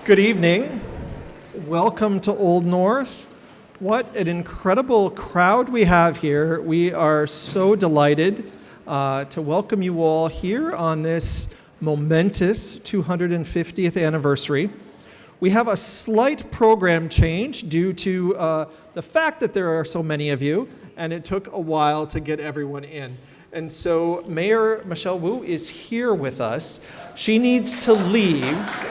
Good evening. Welcome to Old North. What an incredible crowd we have here. We are so delighted to welcome you all here on this momentous 250th anniversary. We have a slight program change due to the fact that there are so many of you, and it took a while to get everyone in. And so Mayor Michelle Wu is here with us. She needs to leave.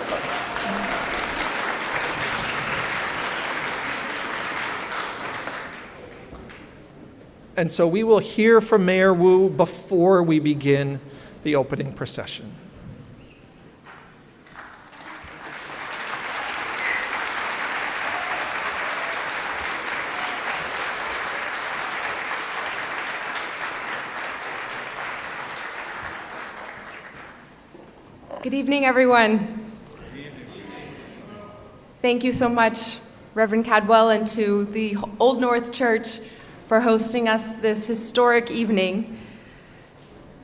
And so we will hear from Mayor Wu before we begin the opening procession. Good evening, everyone. Thank you so much, Reverend Cadwell, and to the Old North Church for hosting us this historic evening.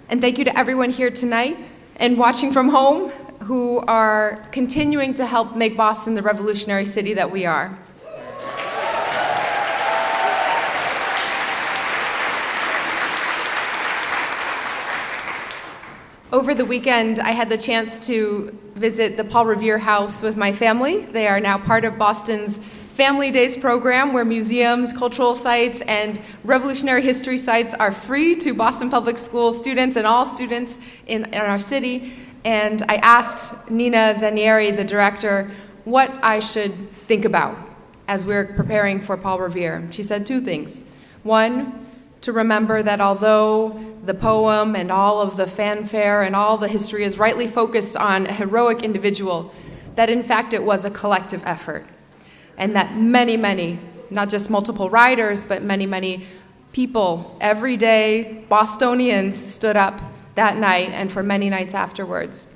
And thank you to everyone here tonight and watching from home who are continuing to help make Boston the revolutionary city that we are. Over the weekend, I had the chance to visit the Paul Revere House with my family. They are now part of Boston's Family Days program, where museums, cultural sites, and revolutionary history sites are free to Boston Public School students and all students in our city. And I asked Nina Zanieri, the director, what I should think about as we're preparing for Paul Revere. She said two things. One, to remember that although the poem and all of the fanfare and all the history is rightly focused on a heroic individual, that in fact it was a collective effort. And that many, not just multiple riders, but many people, everyday Bostonians stood up that night and for many nights afterwards.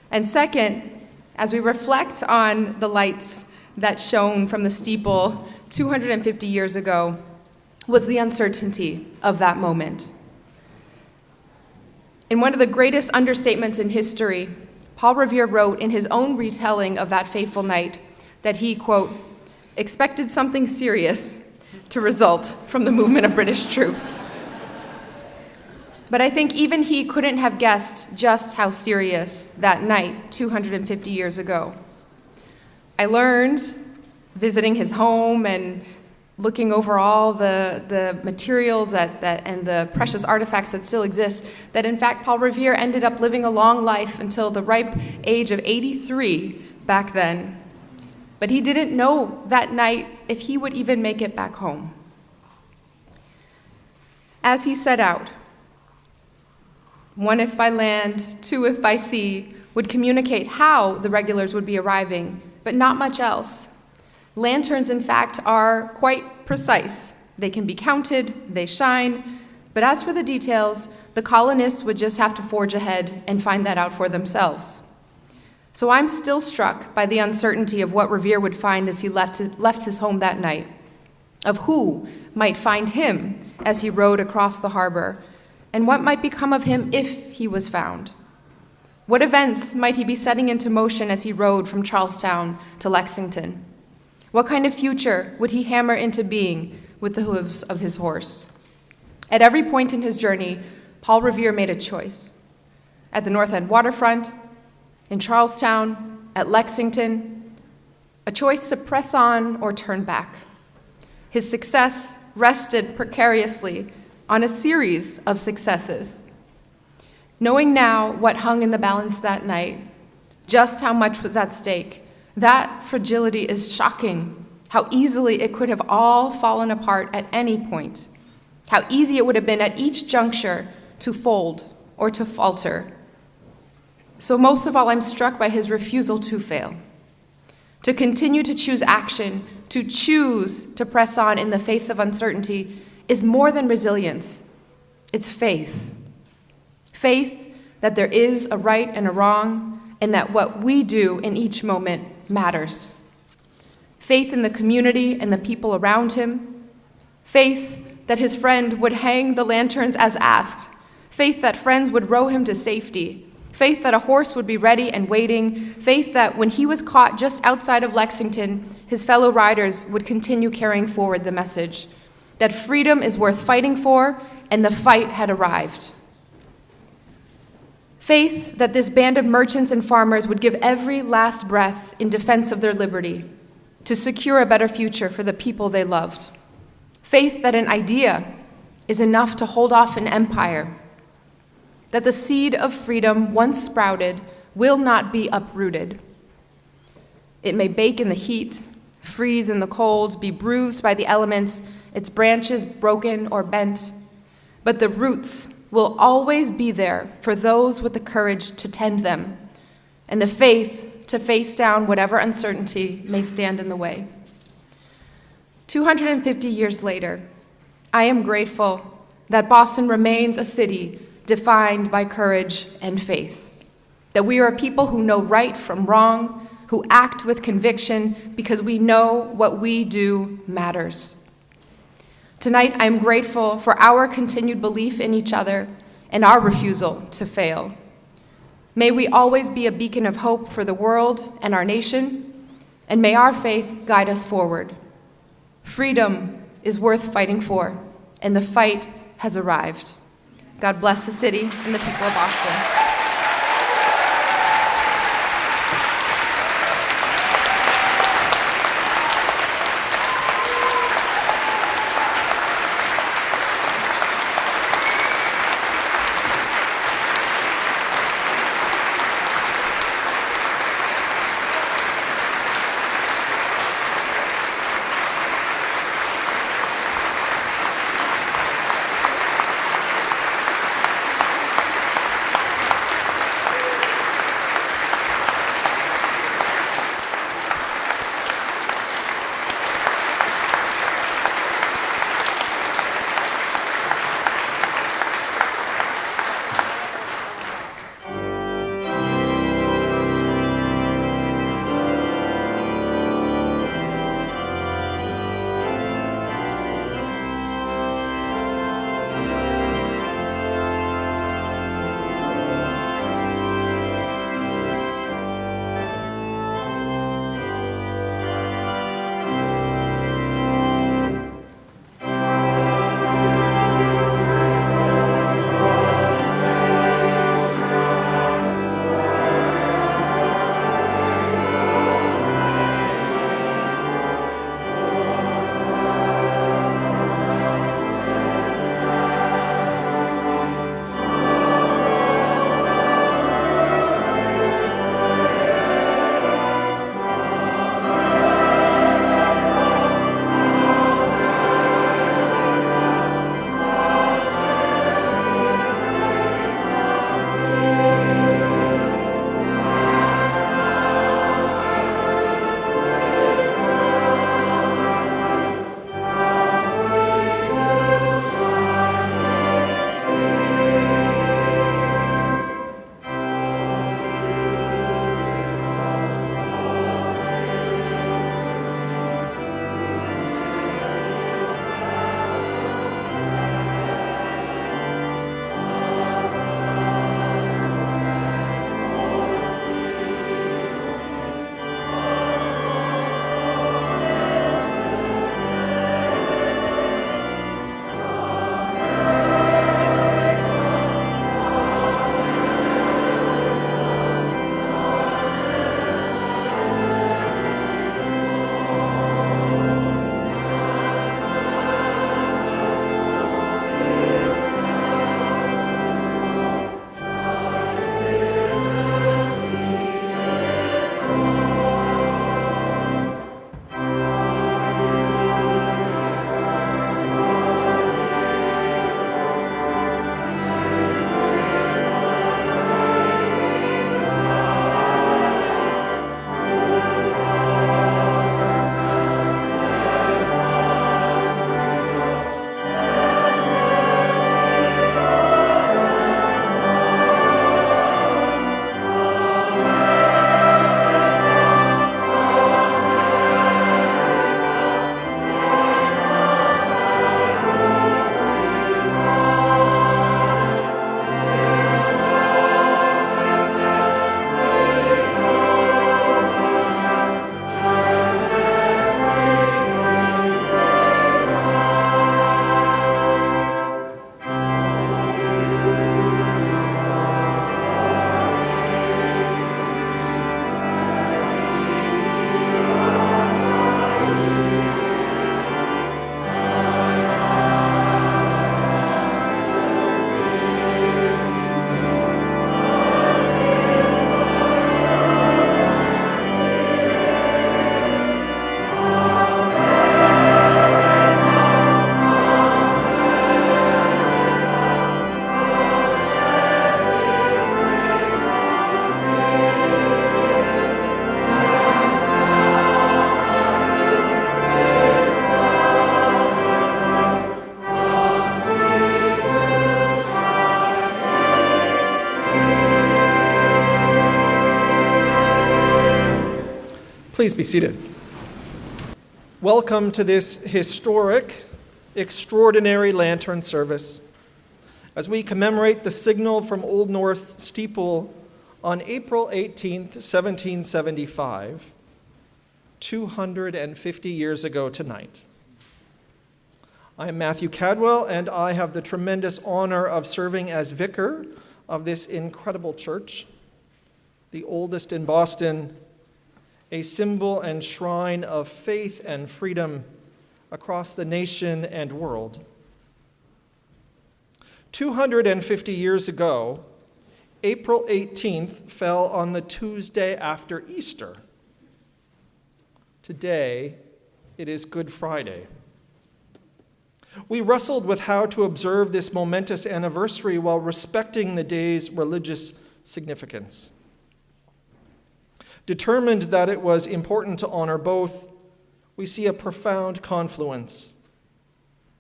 And second, as we reflect on the lights that shone from the steeple 250 years ago, was the uncertainty of that moment. In one of the greatest understatements in history, Paul Revere wrote in his own retelling of that fateful night that he, quote, expected something serious to result from the movement of British troops. But I think even he couldn't have guessed just how serious that night 250 years ago. I learned, visiting his home and looking over all the materials and the precious artifacts that still exist, that in fact Paul Revere ended up living a long life until the ripe age of 83 back then. But he didn't know that night if he would even make it back home. As he set out, one if by land, two if by sea, would communicate how the regulars would be arriving, but not much else. Lanterns, in fact, are quite precise. They can be counted, they shine, but as for the details, the colonists would just have to forge ahead and find that out for themselves. So I'm still struck by the uncertainty of what Revere would find as he left his home that night, of who might find him as he rode across the harbor, and what might become of him if he was found. What events might he be setting into motion as he rode from Charlestown to Lexington? What kind of future would he hammer into being with the hooves of his horse? At every point in his journey, Paul Revere made a choice. At the North End waterfront, in Charlestown, at Lexington, a choice to press on or turn back. His success rested precariously on a series of successes. Knowing now what hung in the balance that night, just how much was at stake, that fragility is shocking, how easily it could have all fallen apart at any point, how easy it would have been at each juncture to fold or to falter. So most of all, I'm struck by his refusal to fail, to continue to choose action, to choose to press on in the face of uncertainty is more than resilience. It's faith. Faith that there is a right and a wrong, and that what we do in each moment matters. Faith in the community and the people around him. Faith that his friend would hang the lanterns as asked. Faith that friends would row him to safety. faith that a horse would be ready and waiting, faith that when he was caught just outside of Lexington, his fellow riders would continue carrying forward the message that freedom is worth fighting for, and the fight had arrived. Faith that this band of merchants and farmers would give every last breath in defense of their liberty, to secure a better future for the people they loved. Faith that an idea is enough to hold off an empire, that the seed of freedom once sprouted will not be uprooted. It may bake in the heat, freeze in the cold, be bruised by the elements, its branches broken or bent, but the roots will always be there for those with the courage to tend them and the faith to face down whatever uncertainty may stand in the way. 250 years later, I am grateful that Boston remains a city defined by courage and faith, that we are a people who know right from wrong, who act with conviction because we know what we do matters. Tonight, I am grateful for our continued belief in each other and our refusal to fail. May we always be a beacon of hope for the world and our nation, and may our faith guide us forward. Freedom is worth fighting for, and the fight has arrived. God bless the city and the people of Boston. Please be seated. Welcome to this historic, extraordinary lantern service as we commemorate the signal from Old North's steeple on April 18th, 1775, 250 years ago tonight. I am Matthew Cadwell, and I have the tremendous honor of serving as vicar of this incredible church, the oldest in Boston, a symbol and shrine of faith and freedom across the nation and world. 250 years ago, April 18th fell on the Tuesday after Easter. Today, it is Good Friday. We wrestled with how to observe this momentous anniversary while respecting the day's religious significance. Determined that it was important to honor both, we see a profound confluence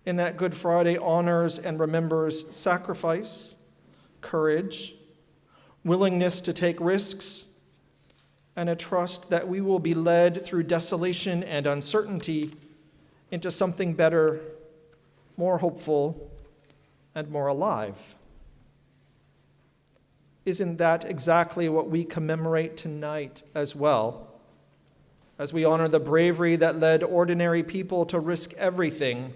in that Good Friday honors and remembers sacrifice, courage, willingness to take risks, and a trust that we will be led through desolation and uncertainty into something better, more hopeful, and more alive. Isn't that exactly what we commemorate tonight as well, as we honor the bravery that led ordinary people to risk everything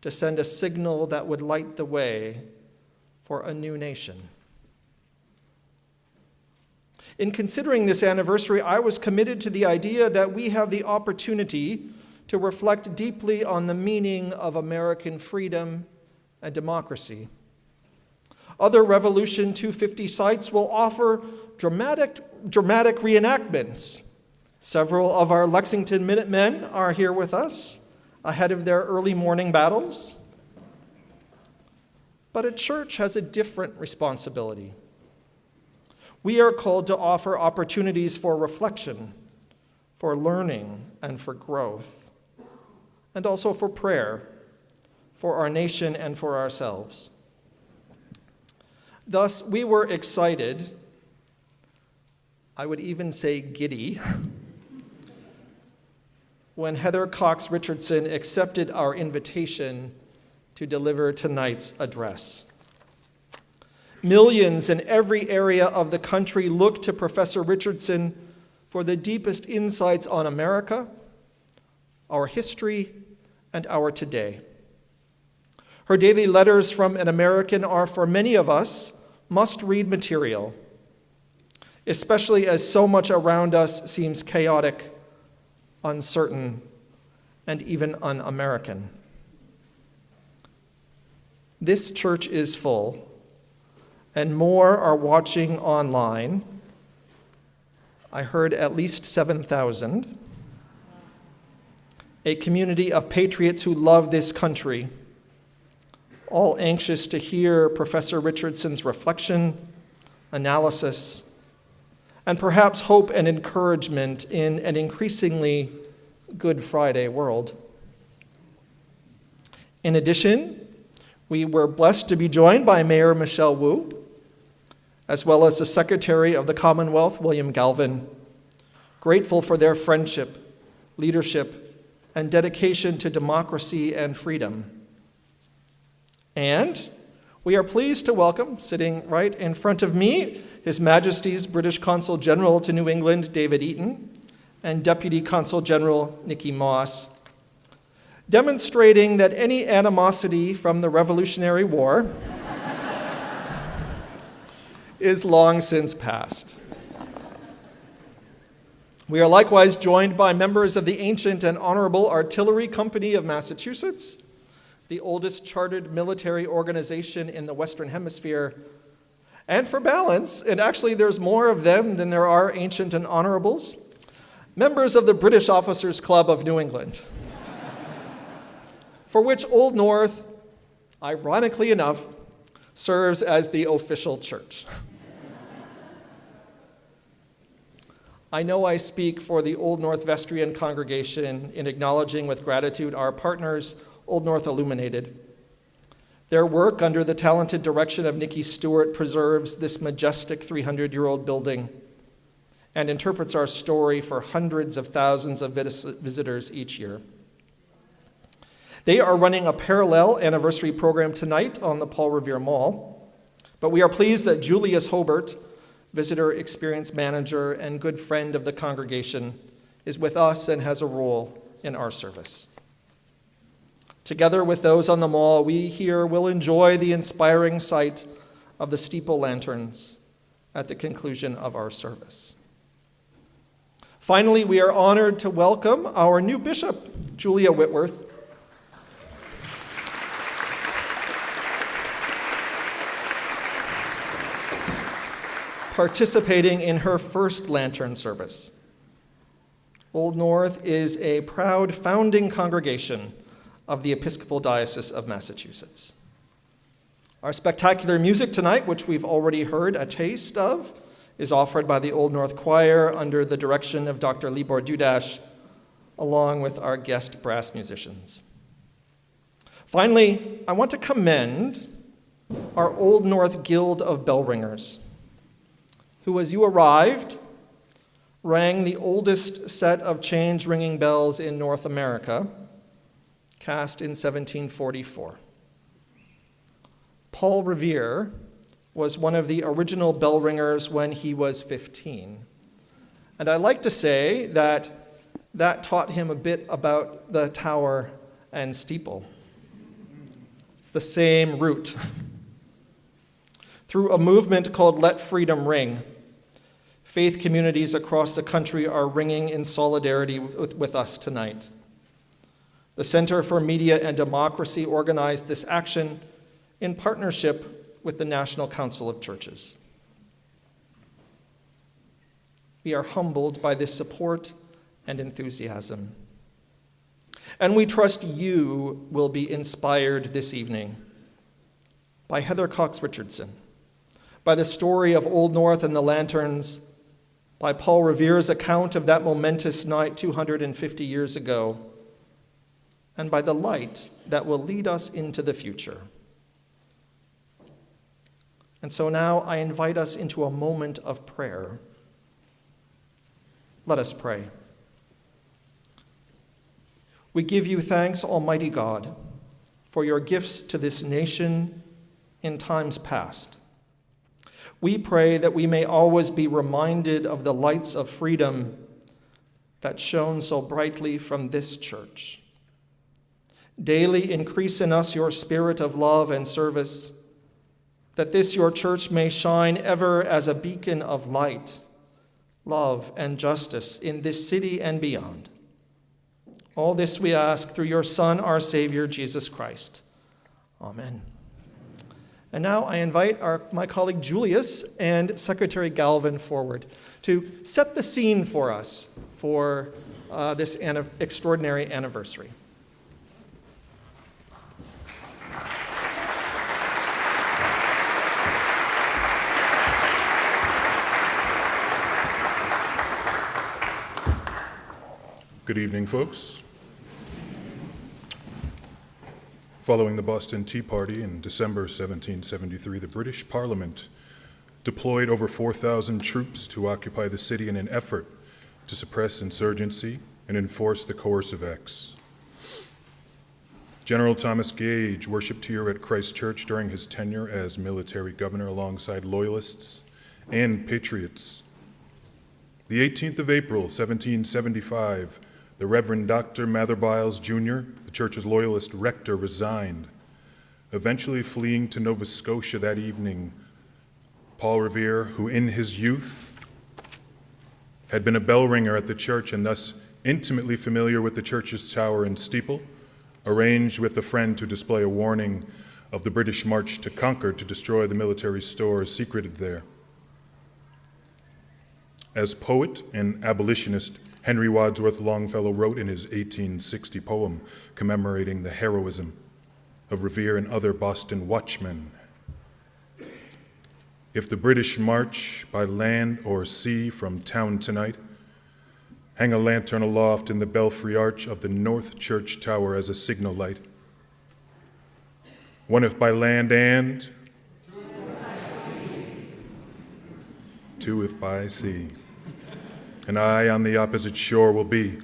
to send a signal that would light the way for a new nation? In considering this anniversary, I was committed to the idea that we have the opportunity to reflect deeply on the meaning of American freedom and democracy. Other Revolution 250 sites will offer dramatic reenactments. Several of our Lexington Minutemen are here with us, ahead of their early morning battles. But a church has a different responsibility. We are called to offer opportunities for reflection, for learning, and for growth, and also for prayer, for our nation and for ourselves. Thus, we were excited, I would even say giddy, when Heather Cox Richardson accepted our invitation to deliver tonight's address. Millions in every area of the country look to Professor Richardson for the deepest insights on America, our history, and our today. Her daily letters from an American are, for many of us, must-read material, especially as so much around us seems chaotic, uncertain, and even un-American. This church is full, and more are watching online. I heard at least 7,000. A community of patriots who love this country, all anxious to hear Professor Richardson's reflection, analysis, and perhaps hope and encouragement in an increasingly Good Friday world. In addition, we were blessed to be joined by Mayor Michelle Wu, as well as the Secretary of the Commonwealth, William Galvin, grateful for their friendship, leadership, and dedication to democracy and freedom. And we are pleased to welcome, sitting right in front of me, His Majesty's British Consul General to New England, David Eaton, and Deputy Consul General Nikki Moss, demonstrating that any animosity from the Revolutionary War is long since past. We are likewise joined by members of the Ancient and Honorable Artillery Company of Massachusetts, the oldest chartered military organization in the Western Hemisphere. And for balance, and actually there's more of them than there are Ancient and Honorables, members of the British Officers Club of New England, for which Old North, ironically enough, serves as the official church. I know I speak for the Old North Vestryman congregation in acknowledging with gratitude our partners, Old North Illuminated. Their work under the talented direction of Nikki Stewart preserves this majestic 300-year-old building and interprets our story for hundreds of thousands of visitors each year. They are running a parallel anniversary program tonight on the Paul Revere Mall, but we are pleased that Julius Hobart, visitor experience manager and good friend of the congregation, is with us and has a role in our service. Together with those on the mall, we here will enjoy the inspiring sight of the steeple lanterns at the conclusion of our service. Finally, we are honored to welcome our new bishop, Julia Whitworth. Participating in her first lantern service. Old North is a proud founding congregation of the Episcopal Diocese of Massachusetts. Our spectacular music tonight, which we've already heard a taste of, is offered by the Old North Choir under the direction of Dr. Libor Dudas, along with our guest brass musicians. Finally, I want to commend our Old North Guild of Bell Ringers, who, as you arrived, rang the oldest set of change-ringing bells in North America, cast in 1744. Paul Revere was one of the original bell ringers when he was 15. And I like to say that taught him a bit about the tower and steeple. It's the same root. Through a movement called Let Freedom Ring, faith communities across the country are ringing in solidarity with us tonight. The Center for Media and Democracy organized this action in partnership with the National Council of Churches. We are humbled by this support and enthusiasm. And we trust you will be inspired this evening by Heather Cox Richardson, by the story of Old North and the lanterns, by Paul Revere's account of that momentous night 250 years ago, and by the light that will lead us into the future. And so now I invite us into a moment of prayer. Let us pray. We give you thanks, Almighty God, for your gifts to this nation in times past. We pray that we may always be reminded of the lights of freedom that shone so brightly from this church. Daily increase in us your spirit of love and service, that this your church may shine ever as a beacon of light, love, and justice in this city and beyond. All this we ask through your Son, our Savior, Jesus Christ. Amen. And now I invite my colleague Julius and Secretary Galvin forward to set the scene for us for this extraordinary anniversary. Good evening, folks. Following the Boston Tea Party in December 1773, the British Parliament deployed over 4,000 troops to occupy the city in an effort to suppress insurgency and enforce the Coercive Acts. General Thomas Gage worshiped here at Christ Church during his tenure as military governor alongside loyalists and patriots. The 18th of April, 1775, the Reverend Dr. Mather Biles, Jr., the church's loyalist rector, resigned, eventually fleeing to Nova Scotia that evening. Paul Revere, who in his youth had been a bell ringer at the church and thus intimately familiar with the church's tower and steeple, arranged with a friend to display a warning of the British march to Concord to destroy the military stores secreted there. As poet and abolitionist, Henry Wadsworth Longfellow wrote in his 1860 poem commemorating the heroism of Revere and other Boston watchmen. If the British march by land or sea from town tonight, hang a lantern aloft in the belfry arch of the North Church Tower as a signal light. One if by land and two if by sea. and I on the opposite shore will be,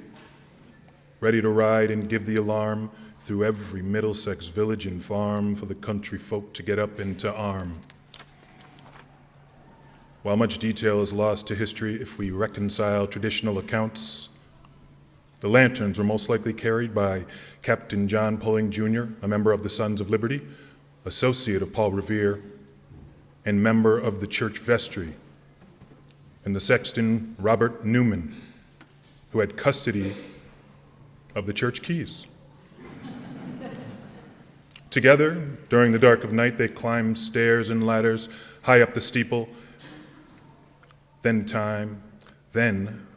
ready to ride and give the alarm through every Middlesex village and farm for the country folk to get up and to arm. While much detail is lost to history if we reconcile traditional accounts, the lanterns were most likely carried by Captain John Pulling Jr., a member of the Sons of Liberty, associate of Paul Revere, and member of the church vestry, and the sexton Robert Newman, who had custody of the church keys. Together, during the dark of night, they climbed stairs and ladders high up the steeple, then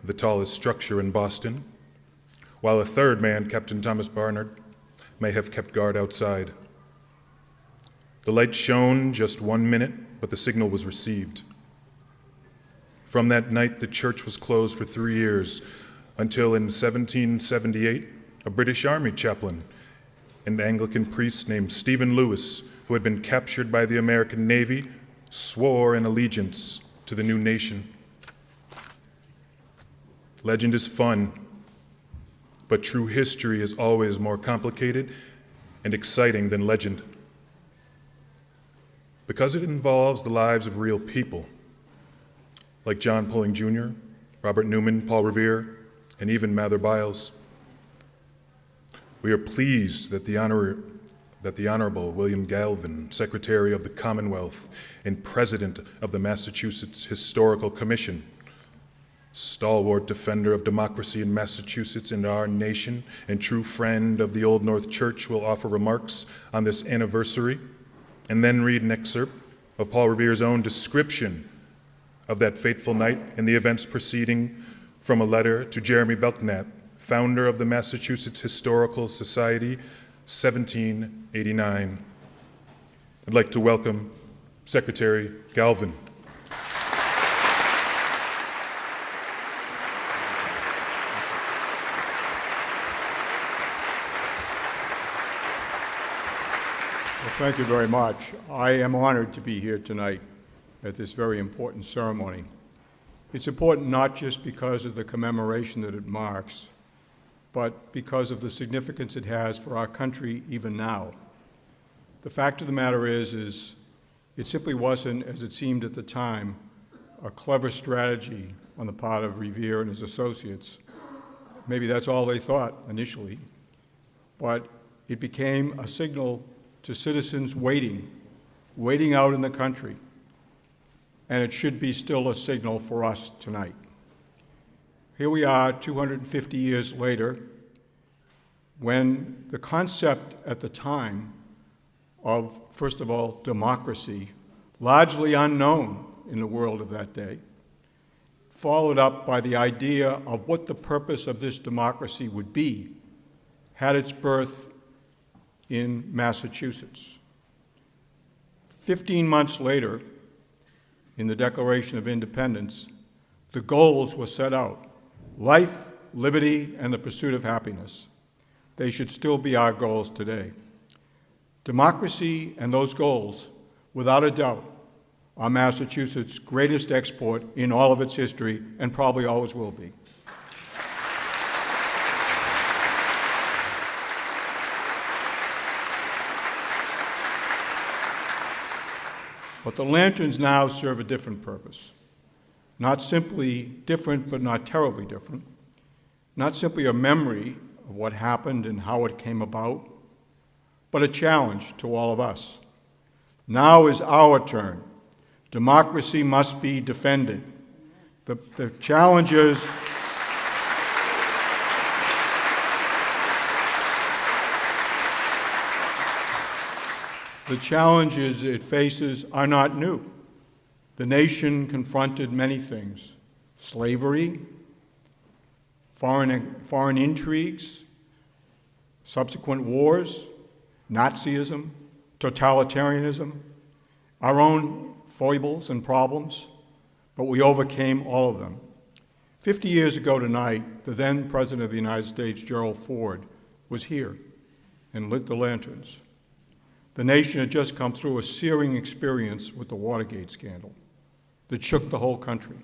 the tallest structure in Boston, while a third man, Captain Thomas Barnard, may have kept guard outside. The light shone just 1 minute, but the signal was received. From that night, the church was closed for 3 years, until in 1778, a British Army chaplain, an Anglican priest named Stephen Lewis, who had been captured by the American Navy, swore an allegiance to the new nation. Legend is fun, but true history is always more complicated and exciting than legend, because it involves the lives of real people, like John Pulling Jr., Robert Newman, Paul Revere, and even Mather Byles. We are pleased that the Honorable William Galvin, Secretary of the Commonwealth and President of the Massachusetts Historical Commission, stalwart defender of democracy in Massachusetts and our nation, and true friend of the Old North Church, will offer remarks on this anniversary, and then read an excerpt of Paul Revere's own description of that fateful night and the events preceding from a letter to Jeremy Belknap, founder of the Massachusetts Historical Society, 1789. I'd like to welcome Secretary Galvin. Thank you very much. I am honored to be here tonight at this very important ceremony. It's important not just because of the commemoration that it marks, but because of the significance it has for our country even now. The fact of the matter is it simply wasn't, as it seemed at the time, a clever strategy on the part of Revere and his associates. Maybe that's all they thought initially, but it became a signal to citizens waiting out in the country, and it should be still a signal for us tonight. Here we are 250 years later, when the concept at the time of, first of all, democracy, largely unknown in the world of that day, followed up by the idea of what the purpose of this democracy would be, had its birth in Massachusetts. 15 months later, in the Declaration of Independence, the goals were set out: life, liberty, and the pursuit of happiness. They should still be our goals today. Democracy and those goals, without a doubt, are Massachusetts' greatest export in all of its history, and probably always will be. But the lanterns now serve a different purpose. Not simply different, but not terribly different. Not simply a memory of what happened and how it came about, but a challenge to all of us. Now is our turn. Democracy must be defended. The challenges it faces are not new. The nation confronted many things: slavery, foreign intrigues, subsequent wars, Nazism, totalitarianism, our own foibles and problems, but we overcame all of them. 50 years ago tonight, the then President of the United States, Gerald Ford, was here and lit the lanterns. The nation had just come through a searing experience with the Watergate scandal that shook the whole country.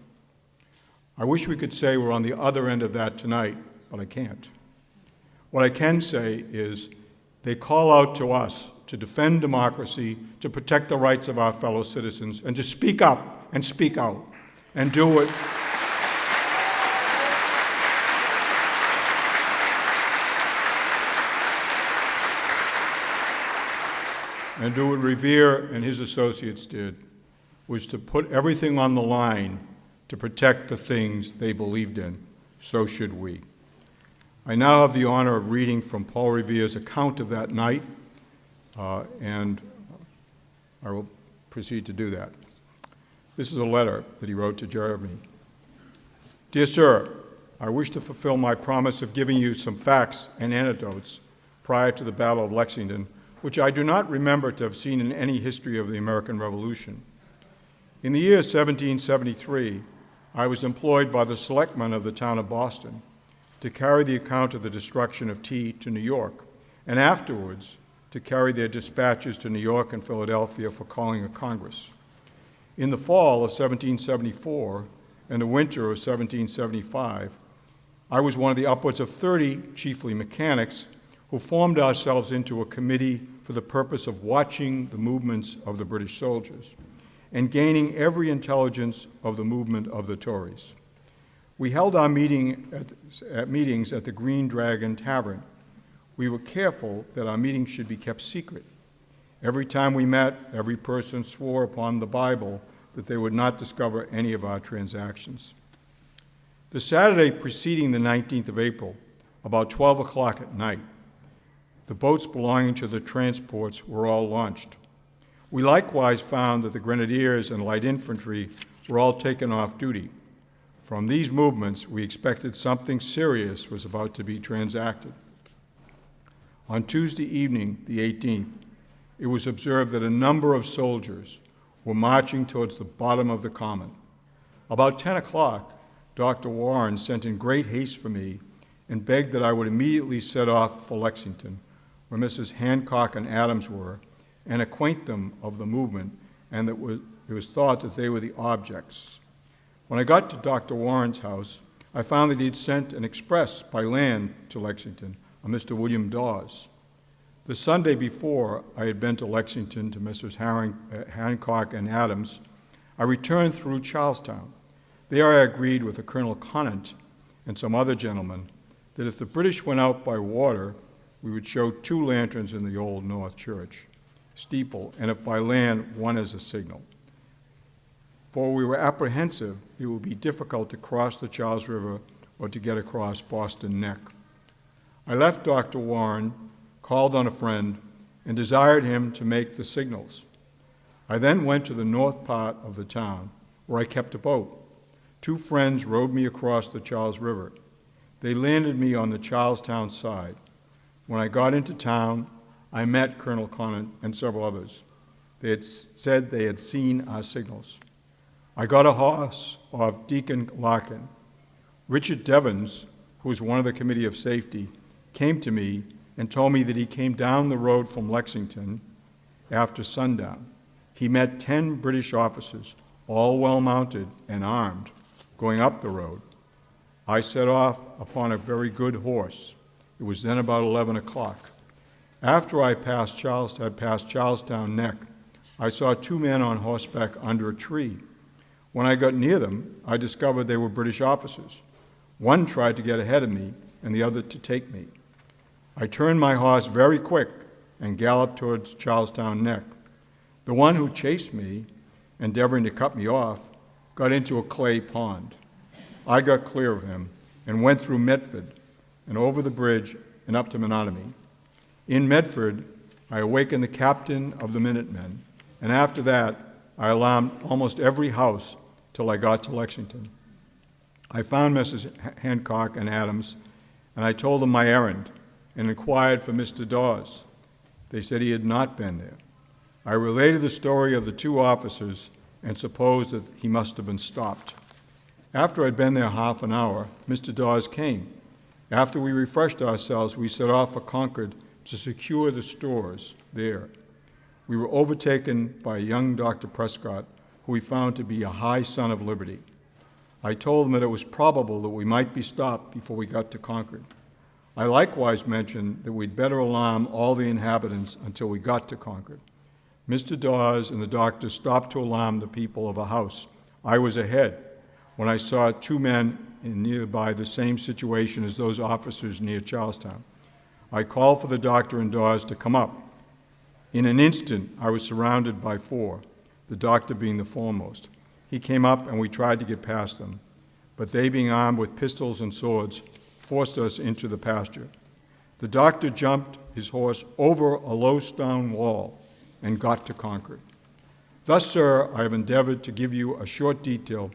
I wish we could say we're on the other end of that tonight, but I can't. What I can say is they call out to us to defend democracy, to protect the rights of our fellow citizens, and to speak up and speak out and do it. And do what Revere and his associates did, was to put everything on the line to protect the things they believed in. So should we. I now have the honor of reading from Paul Revere's account of that night, and I will proceed to do that. This is a letter that he wrote to Jeremy. Dear Sir, I wish to fulfill my promise of giving you some facts and anecdotes prior to the Battle of Lexington, which I do not remember to have seen in any history of the American Revolution. In the year 1773, I was employed by the selectmen of the town of Boston to carry the account of the destruction of tea to New York, and afterwards to carry their dispatches to New York and Philadelphia for calling a Congress. In the fall of 1774 and the winter of 1775, I was one of the upwards of 30, chiefly mechanics, who formed ourselves into a committee for the purpose of watching the movements of the British soldiers and gaining every intelligence of the movement of the Tories. We held our meetings at the Green Dragon Tavern. We were careful that our meetings should be kept secret. Every time we met, every person swore upon the Bible that they would not discover any of our transactions. The Saturday preceding the 19th of April, about 12 o'clock at night, the boats belonging to the transports were all launched. We likewise found that the grenadiers and light infantry were all taken off duty. From these movements, we expected something serious was about to be transacted. On Tuesday evening, the 18th, it was observed that a number of soldiers were marching towards the bottom of the common. About 10 o'clock, Dr. Warren sent in great haste for me and begged that I would immediately set off for Lexington, where Mrs. Hancock and Adams were, and acquaint them of the movement, and that it was thought that they were the objects. When I got to Dr. Warren's house, I found that he had sent an express by land to Lexington, a Mr. William Dawes. The Sunday before I had been to Lexington to Messrs. Hancock and Adams, I returned through Charlestown. There I agreed with the Colonel Conant and some other gentlemen that if the British went out by water, we would show 2 lanterns in the Old North Church steeple, and if by land, one as a signal. For we were apprehensive it would be difficult to cross the Charles River or to get across Boston Neck. I left Dr. Warren, called on a friend, and desired him to make the signals. I then went to the north part of the town, where I kept a boat. 2 friends rowed me across the Charles River. They landed me on the Charlestown side. When I got into town, I met Colonel Conant and several others. They had said they had seen our signals. I got a horse of Deacon Larkin. Richard Devons, who was one of the Committee of Safety, came to me and told me that he came down the road from Lexington after sundown. He met 10 British officers, all well-mounted and armed, going up the road. I set off upon a very good horse. It was then about 11 o'clock. After I had passed Charlestown Neck, I saw 2 men on horseback under a tree. When I got near them, I discovered they were British officers. One tried to get ahead of me, and the other to take me. I turned my horse very quick and galloped towards Charlestown Neck. The one who chased me, endeavoring to cut me off, got into a clay pond. I got clear of him and went through Medford and over the bridge and up to Menominee. In Medford, I awakened the captain of the Minutemen, and after that, I alarmed almost every house till I got to Lexington. I found Mrs. Hancock and Adams, and I told them my errand and inquired for Mr. Dawes. They said he had not been there. I related the story of the 2 officers and supposed that he must have been stopped. After I'd been there half an hour, Mr. Dawes came. After we refreshed ourselves, we set off for Concord to secure the stores there. We were overtaken by a young Dr. Prescott, who we found to be a high son of liberty. I told them that it was probable that we might be stopped before we got to Concord. I likewise mentioned that we'd better alarm all the inhabitants until we got to Concord. Mr. Dawes and the doctor stopped to alarm the people of a house. I was ahead when I saw two men in nearby the same situation as those officers near Charlestown. I called for the doctor and Dawes to come up. In an instant, I was surrounded by four, the doctor being the foremost. He came up and we tried to get past them, but they, being armed with pistols and swords, forced us into the pasture. The doctor jumped his horse over a low stone wall and got to Concord. Thus, sir, I have endeavored to give you a short detail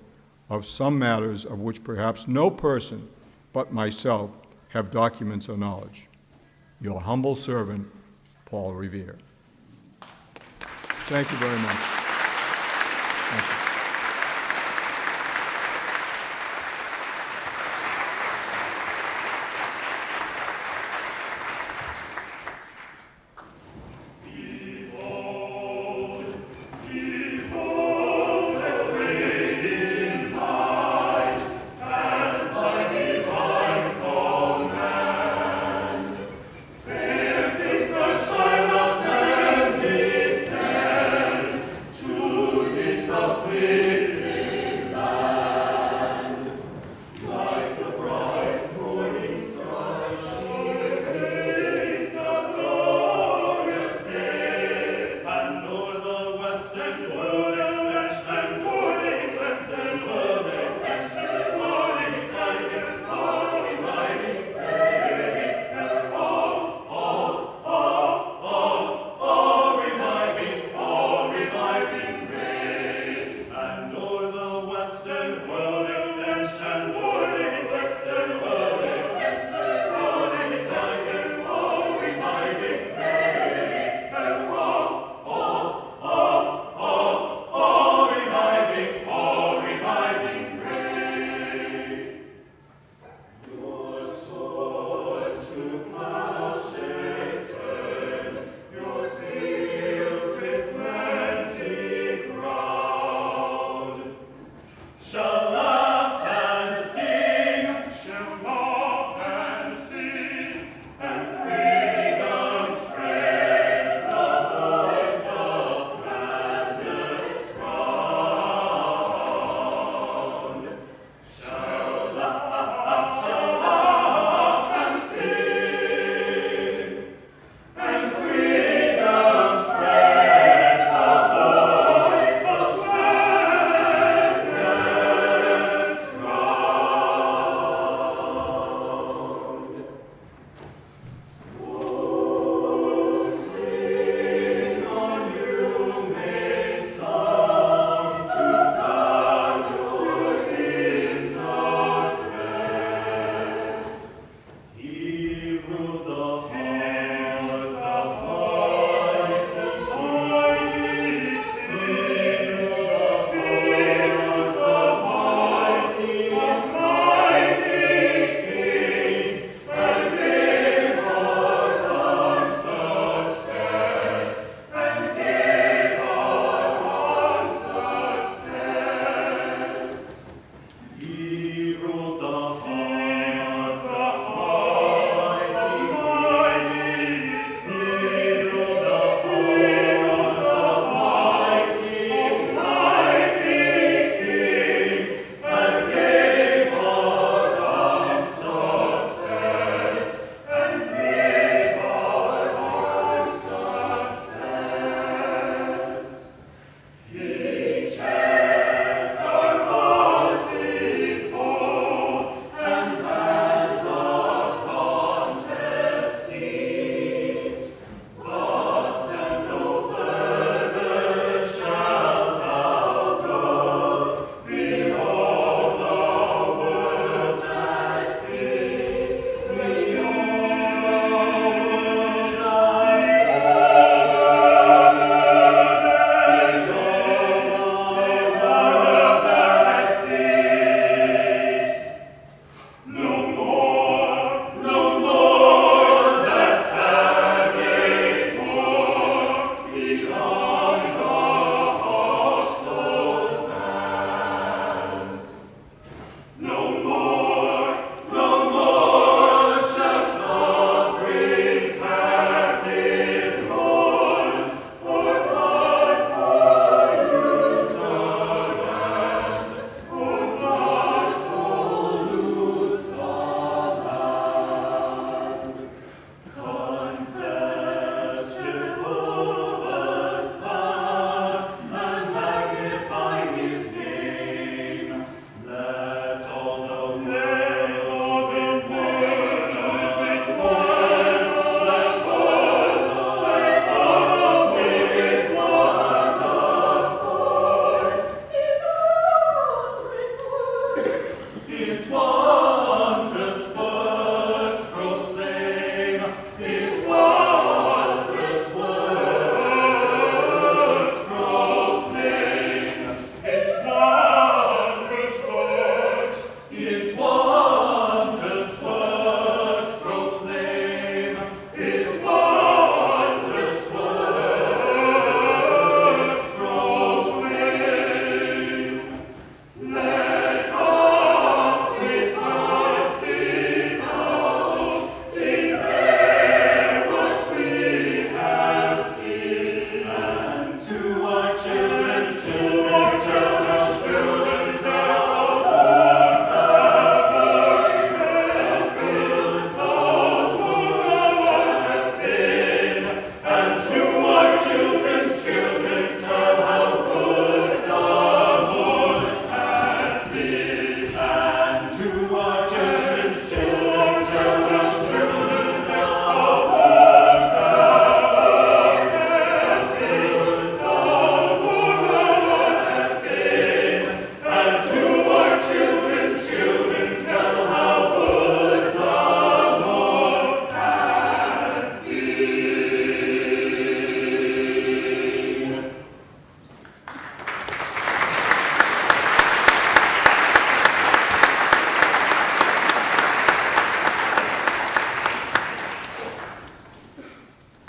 of some matters of which perhaps no person but myself have documents or knowledge. Your humble servant, Paul Revere. Thank you very much. Thank you. We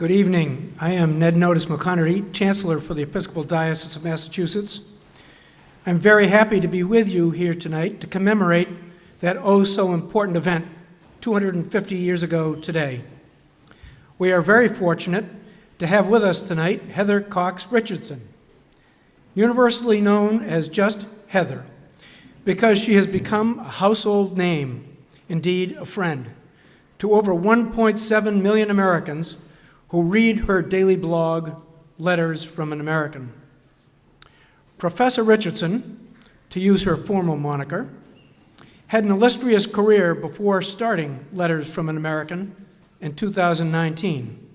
Good evening. I am Ned Notice McConerty, Chancellor for the Episcopal Diocese of Massachusetts. I'm very happy to be with you here tonight to commemorate that oh-so-important event 250 years ago today. We are very fortunate to have with us tonight Heather Cox Richardson, universally known as just Heather, because she has become a household name, indeed a friend, to over 1.7 million Americans who read her daily blog, Letters from an American. Professor Richardson, to use her formal moniker, had an illustrious career before starting Letters from an American in 2019.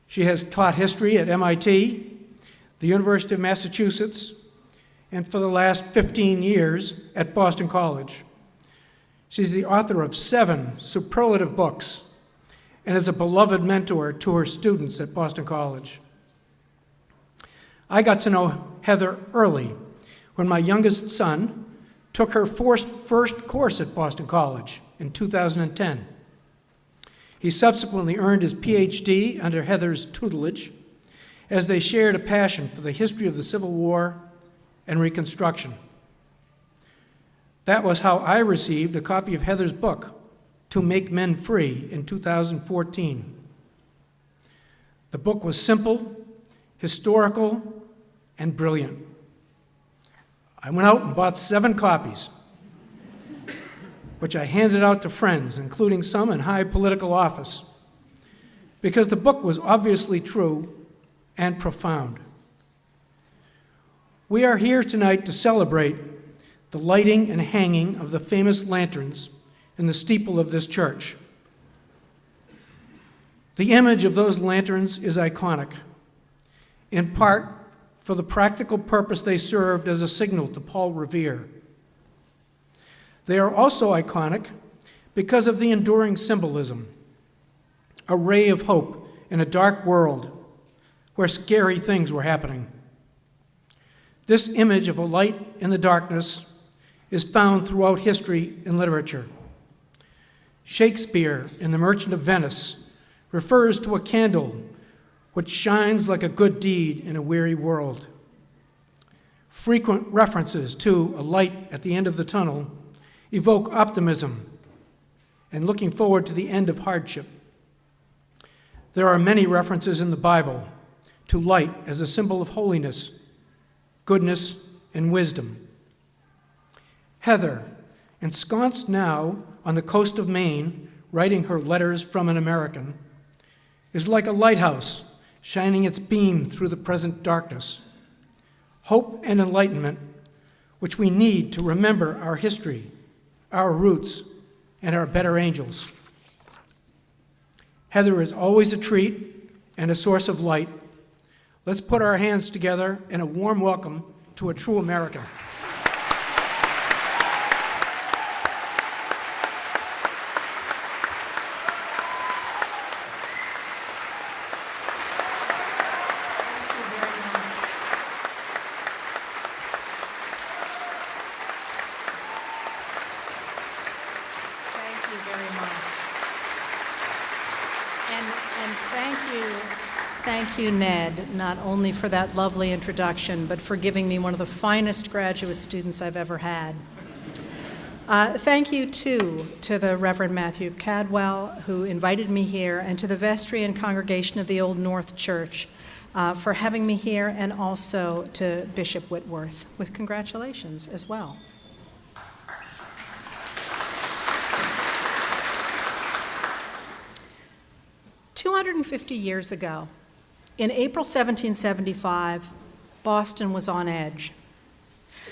She has taught history at MIT, the University of Massachusetts, and for the last 15 years at Boston College. She's the author of 7 superlative books and is a beloved mentor to her students at Boston College. I got to know Heather early when my youngest son took her first course at Boston College in 2010. He subsequently earned his PhD under Heather's tutelage as they shared a passion for the history of the Civil War and Reconstruction. That was how I received a copy of Heather's book, To Make Men Free, in 2014. The book was simple, historical, and brilliant. I went out and bought 7 copies, which I handed out to friends, including some in high political office, because the book was obviously true and profound. We are here tonight to celebrate the lighting and hanging of the famous lanterns in the steeple of this church. The image of those lanterns is iconic, in part for the practical purpose they served as a signal to Paul Revere. They are also iconic because of the enduring symbolism, a ray of hope in a dark world where scary things were happening. This image of a light in the darkness is found throughout history and literature. Shakespeare in The Merchant of Venice refers to a candle which shines like a good deed in a weary world. Frequent references to a light at the end of the tunnel evoke optimism and looking forward to the end of hardship. There are many references in the Bible to light as a symbol of holiness, goodness, and wisdom. Heather, ensconced now on the coast of Maine, writing her Letters from an American, is like a lighthouse shining its beam through the present darkness. Hope and enlightenment, which we need to remember our history, our roots, and our better angels. Heather is always a treat and a source of light. Let's put our hands together in a warm welcome to a true American. Thank you, Ned, not only for that lovely introduction, but for giving me one of the finest graduate students I've ever had. Thank you, too, to the Reverend Matthew Cadwell, who invited me here, and to the vestry and congregation of the Old North Church for having me here, and also to Bishop Whitworth, with congratulations as well. "250 years ago, in April 1775, Boston was on edge.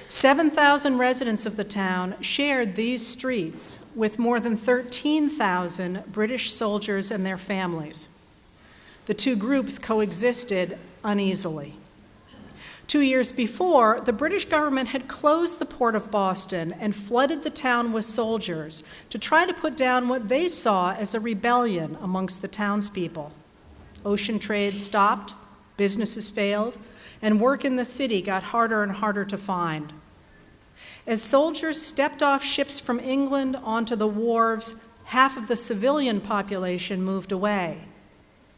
7,000 residents of the town shared these streets with more than 13,000 British soldiers and their families. The two groups coexisted uneasily. 2 years before, the British government had closed the port of Boston and flooded the town with soldiers to try to put down what they saw as a rebellion amongst the townspeople. Ocean trade stopped, businesses failed, and work in the city got harder and harder to find. As soldiers stepped off ships from England onto the wharves, half of the civilian population moved away.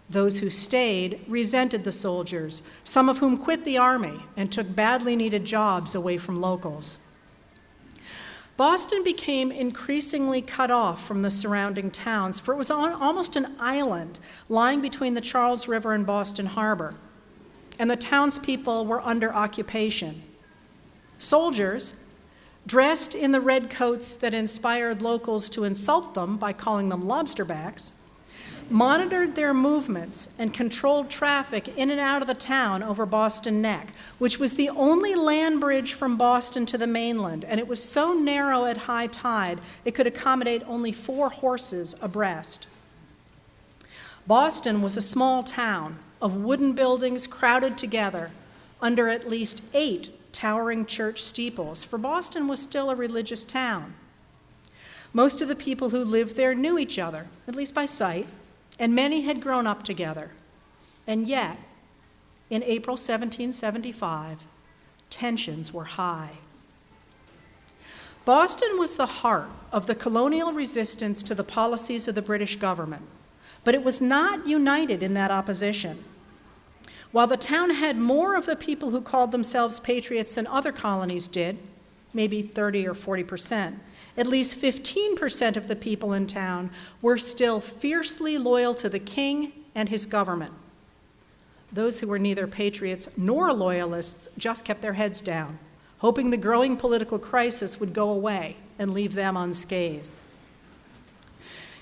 Those who stayed resented the soldiers, some of whom quit the army and took badly needed jobs away from locals. Boston became increasingly cut off from the surrounding towns, for it was on almost an island lying between the Charles River and Boston Harbor, and the townspeople were under occupation. Soldiers, dressed in the red coats that inspired locals to insult them by calling them lobsterbacks, monitored their movements and controlled traffic in and out of the town over Boston Neck, which was the only land bridge from Boston to the mainland, and it was so narrow at high tide it could accommodate only 4 horses abreast. Boston was a small town of wooden buildings crowded together under at least 8 towering church steeples, for Boston was still a religious town. Most of the people who lived there knew each other, at least by sight, and many had grown up together. And yet, in April 1775, tensions were high. Boston was the heart of the colonial resistance to the policies of the British government, but it was not united in that opposition. While the town had more of the people who called themselves patriots than other colonies did, maybe 30 or 40%, at least 15% of the people in town were still fiercely loyal to the king and his government. Those who were neither patriots nor loyalists just kept their heads down, hoping the growing political crisis would go away and leave them unscathed.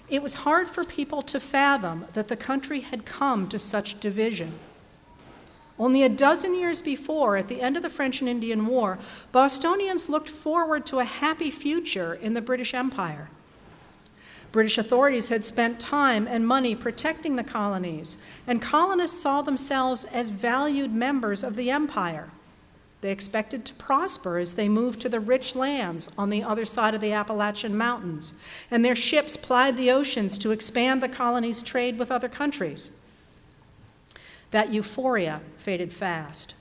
It was hard for people to fathom that the country had come to such division. Only a dozen years before, at the end of the French and Indian War, Bostonians looked forward to a happy future in the British Empire. British authorities had spent time and money protecting the colonies, and colonists saw themselves as valued members of the empire. They expected to prosper as they moved to the rich lands on the other side of the Appalachian Mountains, and their ships plied the oceans to expand the colonies' trade with other countries. That euphoria faded fast.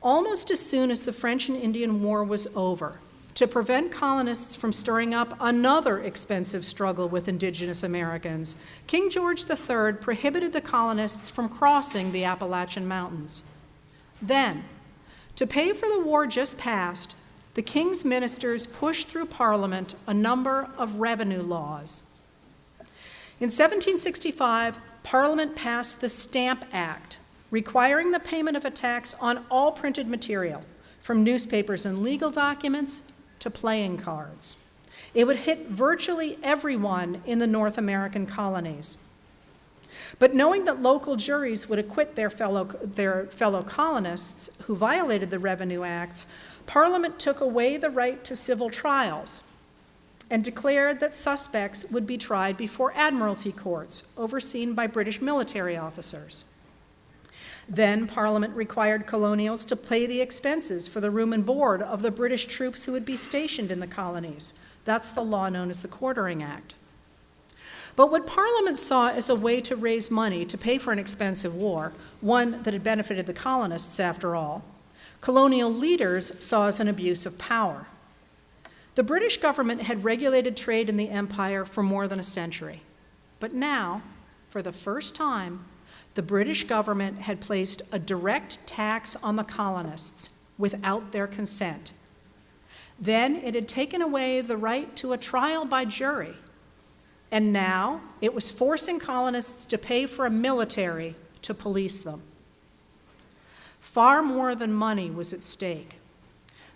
Almost as soon as the French and Indian War was over, to prevent colonists from stirring up another expensive struggle with indigenous Americans, King George III prohibited the colonists from crossing the Appalachian Mountains. Then, to pay for the war just past, the king's ministers pushed through Parliament a number of revenue laws. In 1765, Parliament passed the Stamp Act, requiring the payment of a tax on all printed material, from newspapers and legal documents to playing cards. It would hit virtually everyone in the North American colonies. But knowing that local juries would acquit their fellow colonists who violated the Revenue Acts, Parliament took away the right to civil trials and declared that suspects would be tried before admiralty courts overseen by British military officers. Then Parliament required colonials to pay the expenses for the room and board of the British troops who would be stationed in the colonies. That's the law known as the Quartering Act. But what Parliament saw as a way to raise money to pay for an expensive war, one that had benefited the colonists after all, colonial leaders saw as an abuse of power. The British government had regulated trade in the empire for more than a century. But now, for the first time, the British government had placed a direct tax on the colonists without their consent. Then it had taken away the right to a trial by jury. And now it was forcing colonists to pay for a military to police them. Far more than money was at stake.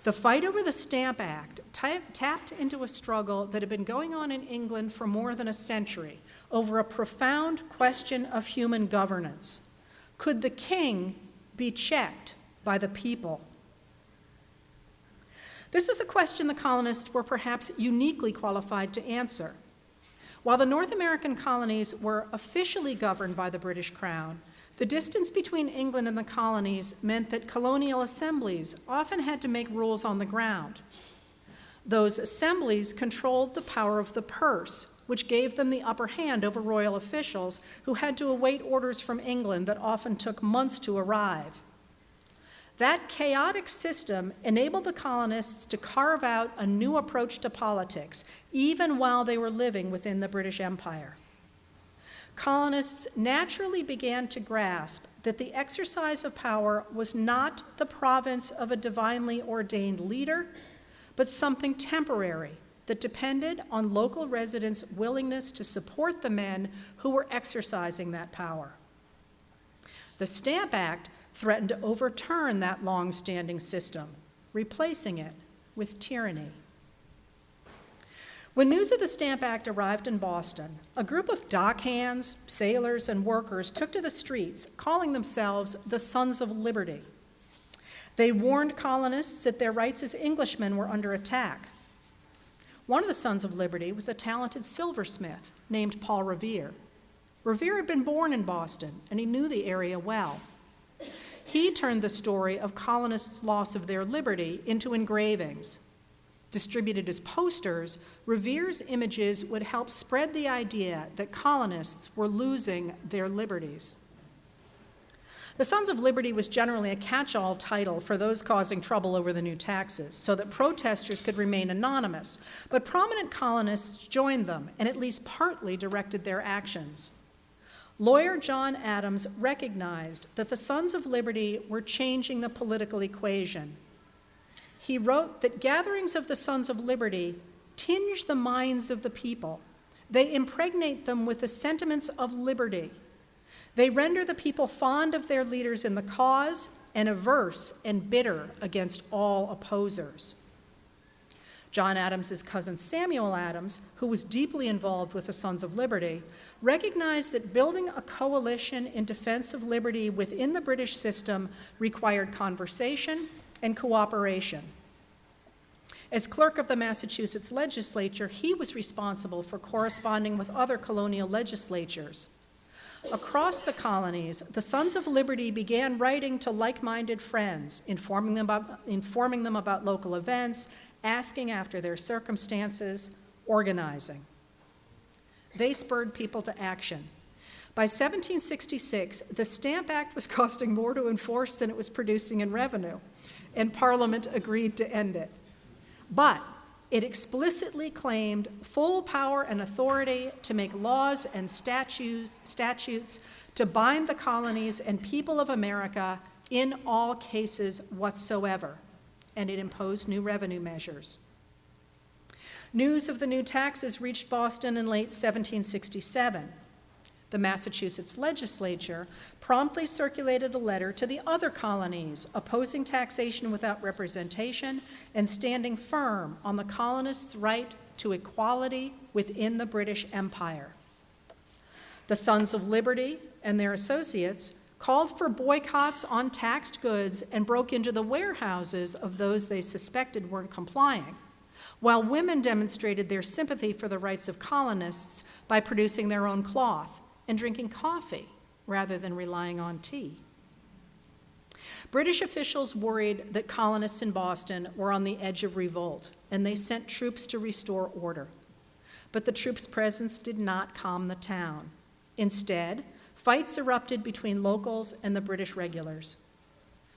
The fight over the Stamp Act tapped into a struggle that had been going on in England for more than a century over a profound question of human governance. Could the king be checked by the people? This was a question the colonists were perhaps uniquely qualified to answer. While the North American colonies were officially governed by the British Crown, the distance between England and the colonies meant that colonial assemblies often had to make rules on the ground. Those assemblies controlled the power of the purse, which gave them the upper hand over royal officials who had to await orders from England that often took months to arrive. That chaotic system enabled the colonists to carve out a new approach to politics, even while they were living within the British Empire. colonists naturally began to grasp that the exercise of power was not the province of a divinely ordained leader, but something temporary that depended on local residents' willingness to support the men who were exercising that power. The Stamp Act threatened to overturn that long-standing system, replacing it with tyranny. When news of the Stamp Act arrived in Boston, a group of dockhands, sailors, and workers took to the streets, calling themselves the Sons of Liberty. They warned colonists that their rights as Englishmen were under attack. One of the Sons of Liberty was a talented silversmith named Paul Revere. Revere had been born in Boston, and he knew the area well. He turned the story of colonists' loss of their liberty into engravings. Distributed as posters, Revere's images would help spread the idea that colonists were losing their liberties. The Sons of Liberty was generally a catch-all title for those causing trouble over the new taxes, so that protesters could remain anonymous, but prominent colonists joined them and at least partly directed their actions. Lawyer John Adams recognized that the Sons of Liberty were changing the political equation. He wrote that gatherings of the Sons of Liberty tinge the minds of the people. They impregnate them with the sentiments of liberty. They render the people fond of their leaders in the cause and averse and bitter against all opposers. John Adams's cousin Samuel Adams, who was deeply involved with the Sons of Liberty, recognized that building a coalition in defense of liberty within the British system required conversation and cooperation. As clerk of the Massachusetts legislature, he was responsible for corresponding with other colonial legislatures. Across the colonies, the Sons of Liberty began writing to like-minded friends, informing them about local events, asking after their circumstances, organizing. They spurred people to action. By 1766, the Stamp Act was costing more to enforce than it was producing in revenue, and Parliament agreed to end it. But it explicitly claimed full power and authority to make laws and statutes to bind the colonies and people of America in all cases whatsoever, and it imposed new revenue measures. News of the new taxes reached Boston in late 1767. The Massachusetts legislature promptly circulated a letter to the other colonies opposing taxation without representation and standing firm on the colonists' right to equality within the British Empire. The Sons of Liberty and their associates called for boycotts on taxed goods and broke into the warehouses of those they suspected weren't complying, while women demonstrated their sympathy for the rights of colonists by producing their own cloth and drinking coffee rather than relying on tea. British officials worried that colonists in Boston were on the edge of revolt, and they sent troops to restore order. But the troops' presence did not calm the town. Instead, fights erupted between locals and the British regulars.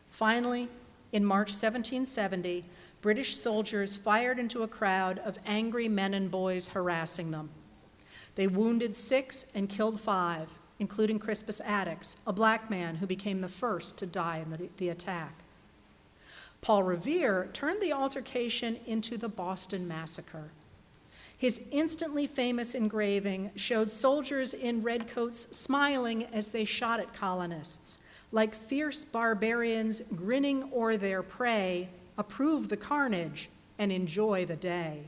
Finally, in March 1770, British soldiers fired into a crowd of angry men and boys harassing them. They wounded 6 and killed 5, including Crispus Attucks, a black man who became the first to die in the attack. Paul Revere turned the altercation into the Boston Massacre. His instantly famous engraving showed soldiers in redcoats smiling as they shot at colonists, like fierce barbarians grinning o'er their prey, approve the carnage and enjoy the day.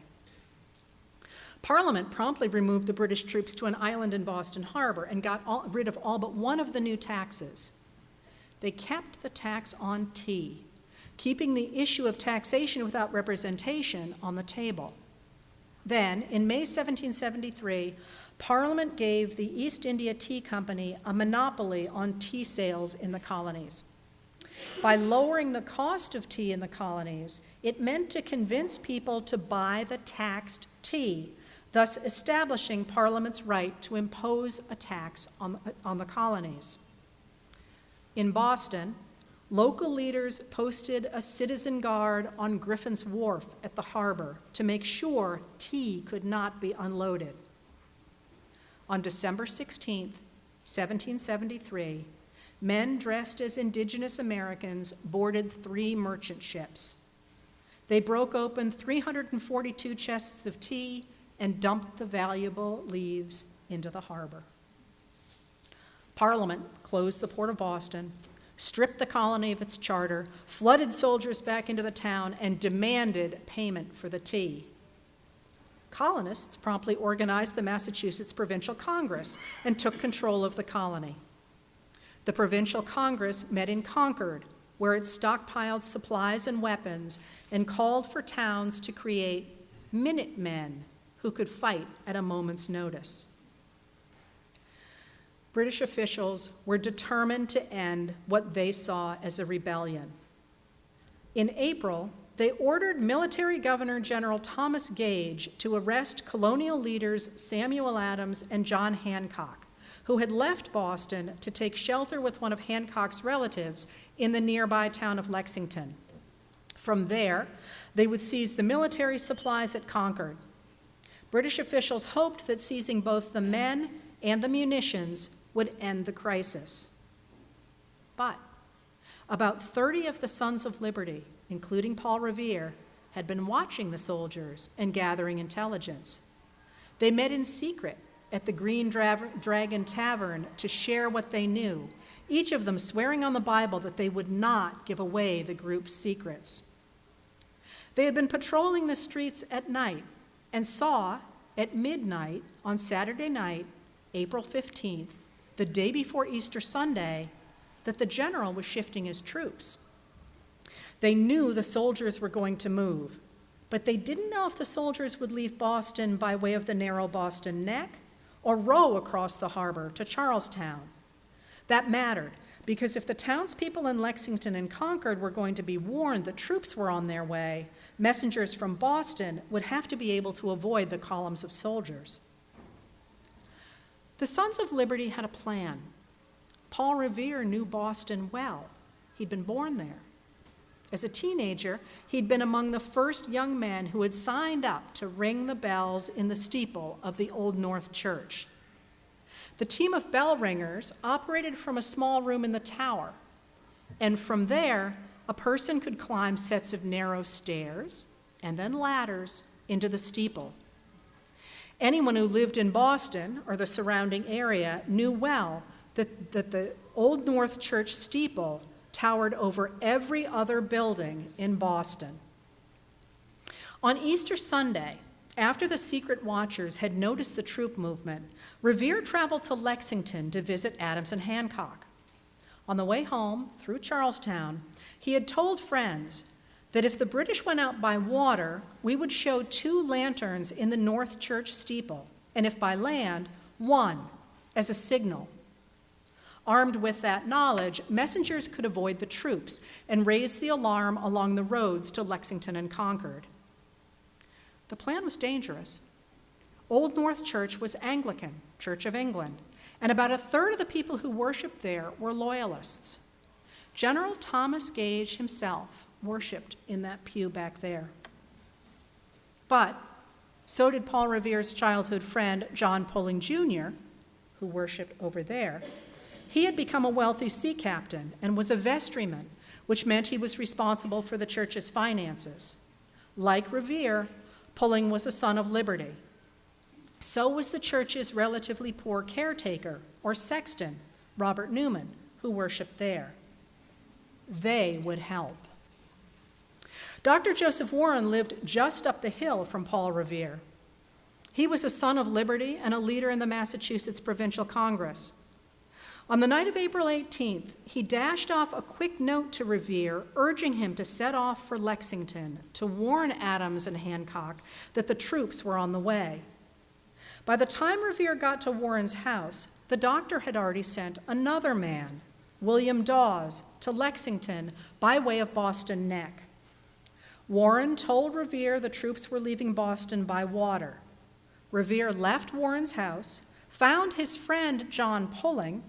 Parliament promptly removed the British troops to an island in Boston Harbor and got rid of all but one of the new taxes. They kept the tax on tea, keeping the issue of taxation without representation on the table. Then, in May 1773, Parliament gave the East India Tea Company a monopoly on tea sales in the colonies. By lowering the cost of tea in the colonies, it meant to convince people to buy the taxed tea, thus establishing Parliament's right to impose a tax on the colonies. In Boston, local leaders posted a citizen guard on Griffin's Wharf at the harbor to make sure tea could not be unloaded. On December 16th, 1773, men dressed as indigenous Americans boarded 3 merchant ships. They broke open 342 chests of tea and dumped the valuable leaves into the harbor. Parliament closed the port of Boston, stripped the colony of its charter, flooded soldiers back into the town, and demanded payment for the tea. Colonists promptly organized the Massachusetts Provincial Congress and took control of the colony. The Provincial Congress met in Concord, where it stockpiled supplies and weapons and called for towns to create Minutemen who could fight at a moment's notice. British officials were determined to end what they saw as a rebellion. In April, they ordered Military Governor General Thomas Gage to arrest colonial leaders Samuel Adams and John Hancock, who had left Boston to take shelter with one of Hancock's relatives in the nearby town of Lexington. From there, they would seize the military supplies at Concord. British officials hoped that seizing both the men and the munitions would end the crisis. But about 30 of the Sons of Liberty, including Paul Revere, had been watching the soldiers and gathering intelligence. They met in secret at the Green Dragon Tavern to share what they knew, each of them swearing on the Bible that they would not give away the group's secrets. They had been patrolling the streets at night and saw at midnight on Saturday night, April 15th, the day before Easter Sunday, that the general was shifting his troops. They knew the soldiers were going to move, but they didn't know if the soldiers would leave Boston by way of the narrow Boston Neck or row across the harbor to Charlestown. That mattered, because if the townspeople in Lexington and Concord were going to be warned that troops were on their way, messengers from Boston would have to be able to avoid the columns of soldiers. The Sons of Liberty had a plan. Paul Revere knew Boston well. He'd been born there. As a teenager, he'd been among the first young men who had signed up to ring the bells in the steeple of the Old North Church. The team of bell ringers operated from a small room in the tower, and from there, a person could climb sets of narrow stairs and then ladders into the steeple. Anyone who lived in Boston or the surrounding area knew well that the Old North Church steeple towered over every other building in Boston. On Easter Sunday, after the secret watchers had noticed the troop movement, Revere traveled to Lexington to visit Adams and Hancock. On the way home, through Charlestown, he had told friends that if the British went out by water, we would show 2 lanterns in the North Church steeple, and if by land, 1, as a signal. Armed with that knowledge, messengers could avoid the troops and raise the alarm along the roads to Lexington and Concord. The plan was dangerous. Old North Church was Anglican, Church of England, and about a third of the people who worshiped there were Loyalists. General Thomas Gage himself worshiped in that pew back there. But so did Paul Revere's childhood friend, John Pulling Jr., who worshiped over there. He had become a wealthy sea captain and was a vestryman, which meant he was responsible for the church's finances. Like Revere, Pulling was a Son of Liberty. So was the church's relatively poor caretaker, or sexton, Robert Newman, who worshiped there. They would help. Dr. Joseph Warren lived just up the hill from Paul Revere. He was a Son of Liberty and a leader in the Massachusetts Provincial Congress. On the night of April 18th, he dashed off a quick note to Revere, urging him to set off for Lexington to warn Adams and Hancock that the troops were on the way. By the time Revere got to Warren's house, the doctor had already sent another man, William Dawes, to Lexington by way of Boston Neck. Warren told Revere the troops were leaving Boston by water. Revere left Warren's house, found his friend John Pulling,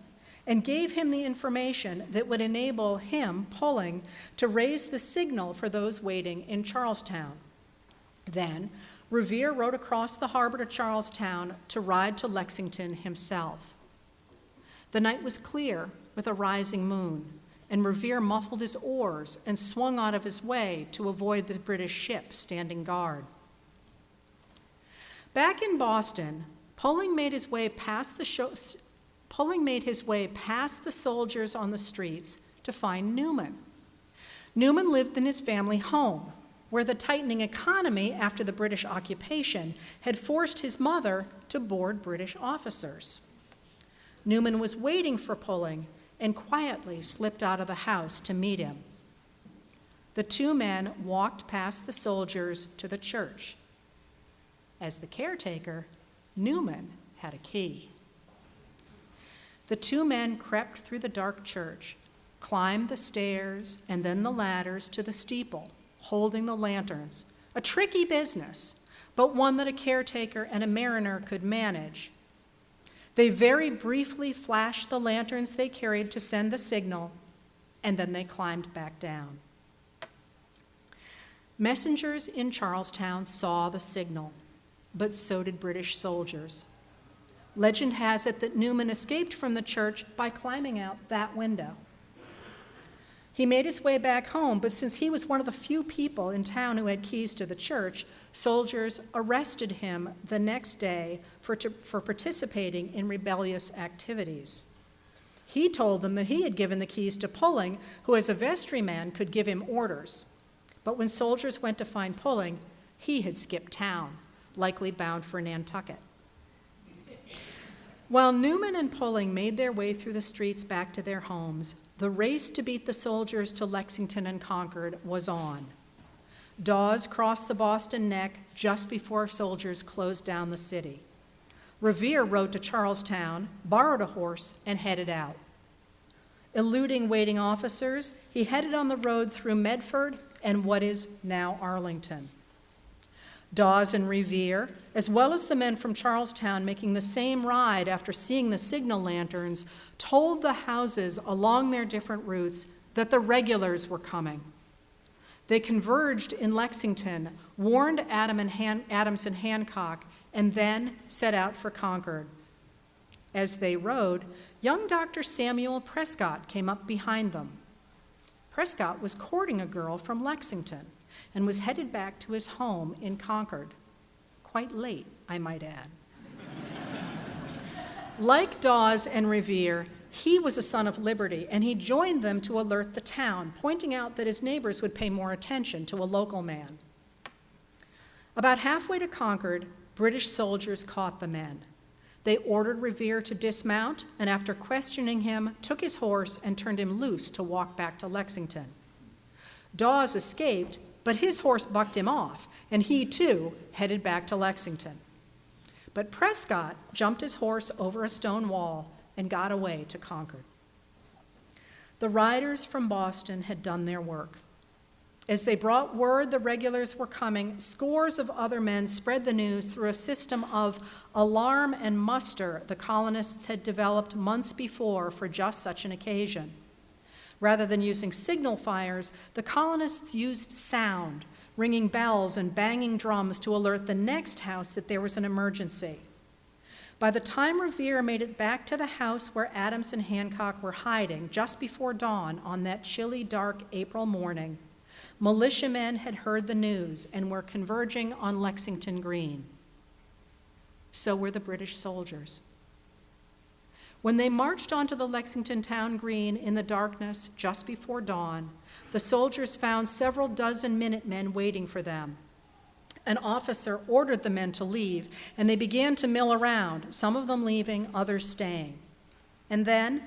and gave him the information that would enable him, Pulling, to raise the signal for those waiting in Charlestown. Then, Revere rode across the harbor to Charlestown to ride to Lexington himself. The night was clear with a rising moon, and Revere muffled his oars and swung out of his way to avoid the British ship standing guard. Back in Boston, Pulling made his way past the soldiers on the streets to find Newman. Newman lived in his family home, where the tightening economy after the British occupation had forced his mother to board British officers. Newman was waiting for Pulling and quietly slipped out of the house to meet him. The two men walked past the soldiers to the church. As the caretaker, Newman had a key. The two men crept through the dark church, climbed the stairs and then the ladders to the steeple, holding the lanterns, a tricky business, but one that a caretaker and a mariner could manage. They very briefly flashed the lanterns they carried to send the signal, and then they climbed back down. Messengers in Charlestown saw the signal, but so did British soldiers. Legend has it that Newman escaped from the church by climbing out that window. He made his way back home, but since he was one of the few people in town who had keys to the church, soldiers arrested him the next day for participating in rebellious activities. He told them that he had given the keys to Pulling, who as a vestryman could give him orders. But when soldiers went to find Pulling, he had skipped town, likely bound for Nantucket. While Newman and Pulling made their way through the streets back to their homes, the race to beat the soldiers to Lexington and Concord was on. Dawes crossed the Boston Neck just before soldiers closed down the city. Revere rode to Charlestown, borrowed a horse, and headed out. Eluding waiting officers, he headed on the road through Medford and what is now Arlington. Dawes and Revere, as well as the men from Charlestown making the same ride after seeing the signal lanterns, told the houses along their different routes that the regulars were coming. They converged in Lexington, warned Adams and Hancock, and then set out for Concord. As they rode, young Dr. Samuel Prescott came up behind them. Prescott was courting a girl from Lexington and was headed back to his home in Concord. Quite late, I might add. Like Dawes and Revere, he was a son of liberty, and he joined them to alert the town, pointing out that his neighbors would pay more attention to a local man. About halfway to Concord, British soldiers caught the men. They ordered Revere to dismount, and after questioning him, took his horse and turned him loose to walk back to Lexington. Dawes escaped, but his horse bucked him off, and he, too, headed back to Lexington. But Prescott jumped his horse over a stone wall and got away to Concord. The riders from Boston had done their work. As they brought word the regulars were coming, scores of other men spread the news through a system of alarm and muster the colonists had developed months before for just such an occasion. Rather than using signal fires, the colonists used sound, ringing bells and banging drums to alert the next house that there was an emergency. By the time Revere made it back to the house where Adams and Hancock were hiding just before dawn on that chilly, dark April morning, militiamen had heard the news and were converging on Lexington Green. So were the British soldiers. When they marched onto the Lexington town green in the darkness just before dawn, the soldiers found several dozen Minutemen waiting for them. An officer ordered the men to leave, and they began to mill around, some of them leaving, others staying. And then,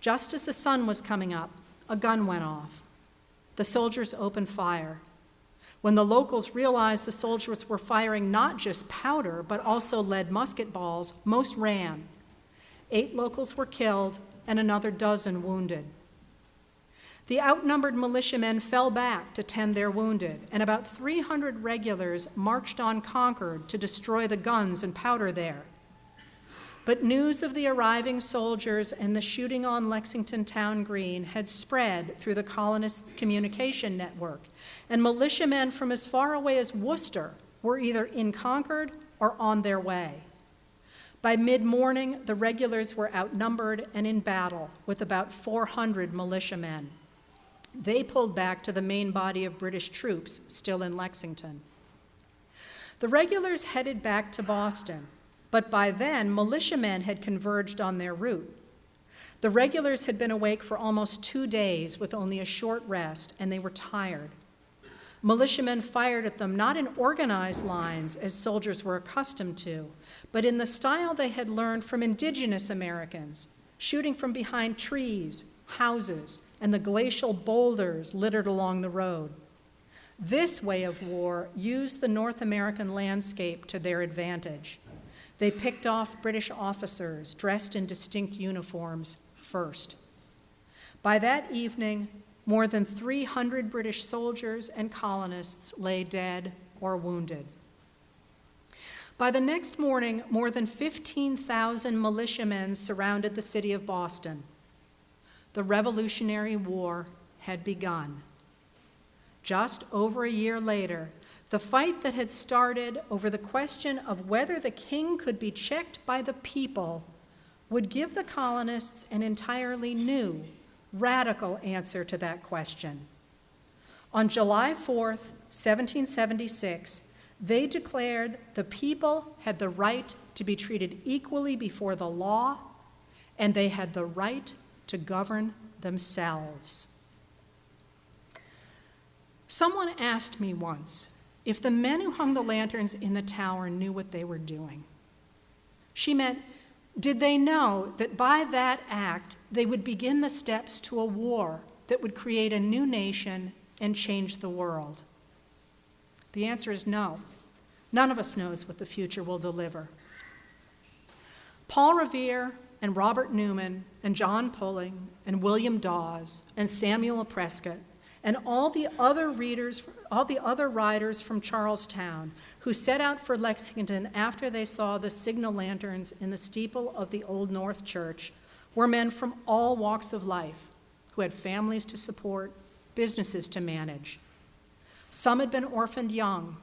just as the sun was coming up, a gun went off. The soldiers opened fire. When the locals realized the soldiers were firing not just powder, but also lead musket balls, most ran. 8 locals were killed and another dozen wounded. The outnumbered militiamen fell back to tend their wounded, and about 300 regulars marched on Concord to destroy the guns and powder there. But news of the arriving soldiers and the shooting on Lexington Town Green had spread through the colonists' communication network, and militiamen from as far away as Worcester were either in Concord or on their way. By mid-morning, the regulars were outnumbered and in battle with about 400 militiamen. They pulled back to the main body of British troops still in Lexington. The regulars headed back to Boston, but by then, militiamen had converged on their route. The regulars had been awake for almost 2 days with only a short rest, and they were tired. Militiamen fired at them not in organized lines, as soldiers were accustomed to, but in the style they had learned from indigenous Americans, shooting from behind trees, houses, and the glacial boulders littered along the road. This way of war used the North American landscape to their advantage. They picked off British officers dressed in distinct uniforms first. By that evening, more than 300 British soldiers and colonists lay dead or wounded. By the next morning, more than 15,000 militiamen surrounded the city of Boston. The Revolutionary War had begun. Just over a year later, the fight that had started over the question of whether the king could be checked by the people would give the colonists an entirely new, radical answer to that question. On July 4th, 1776, they declared the people had the right to be treated equally before the law, and they had the right to govern themselves. Someone asked me once if the men who hung the lanterns in the tower knew what they were doing. She meant, did they know that by that act they would begin the steps to a war that would create a new nation and change the world? The answer is no. None of us knows what the future will deliver. Paul Revere and Robert Newman and John Pulling and William Dawes and Samuel Prescott and all the other riders from Charlestown who set out for Lexington after they saw the signal lanterns in the steeple of the Old North Church were men from all walks of life who had families to support, businesses to manage. Some had been orphaned young,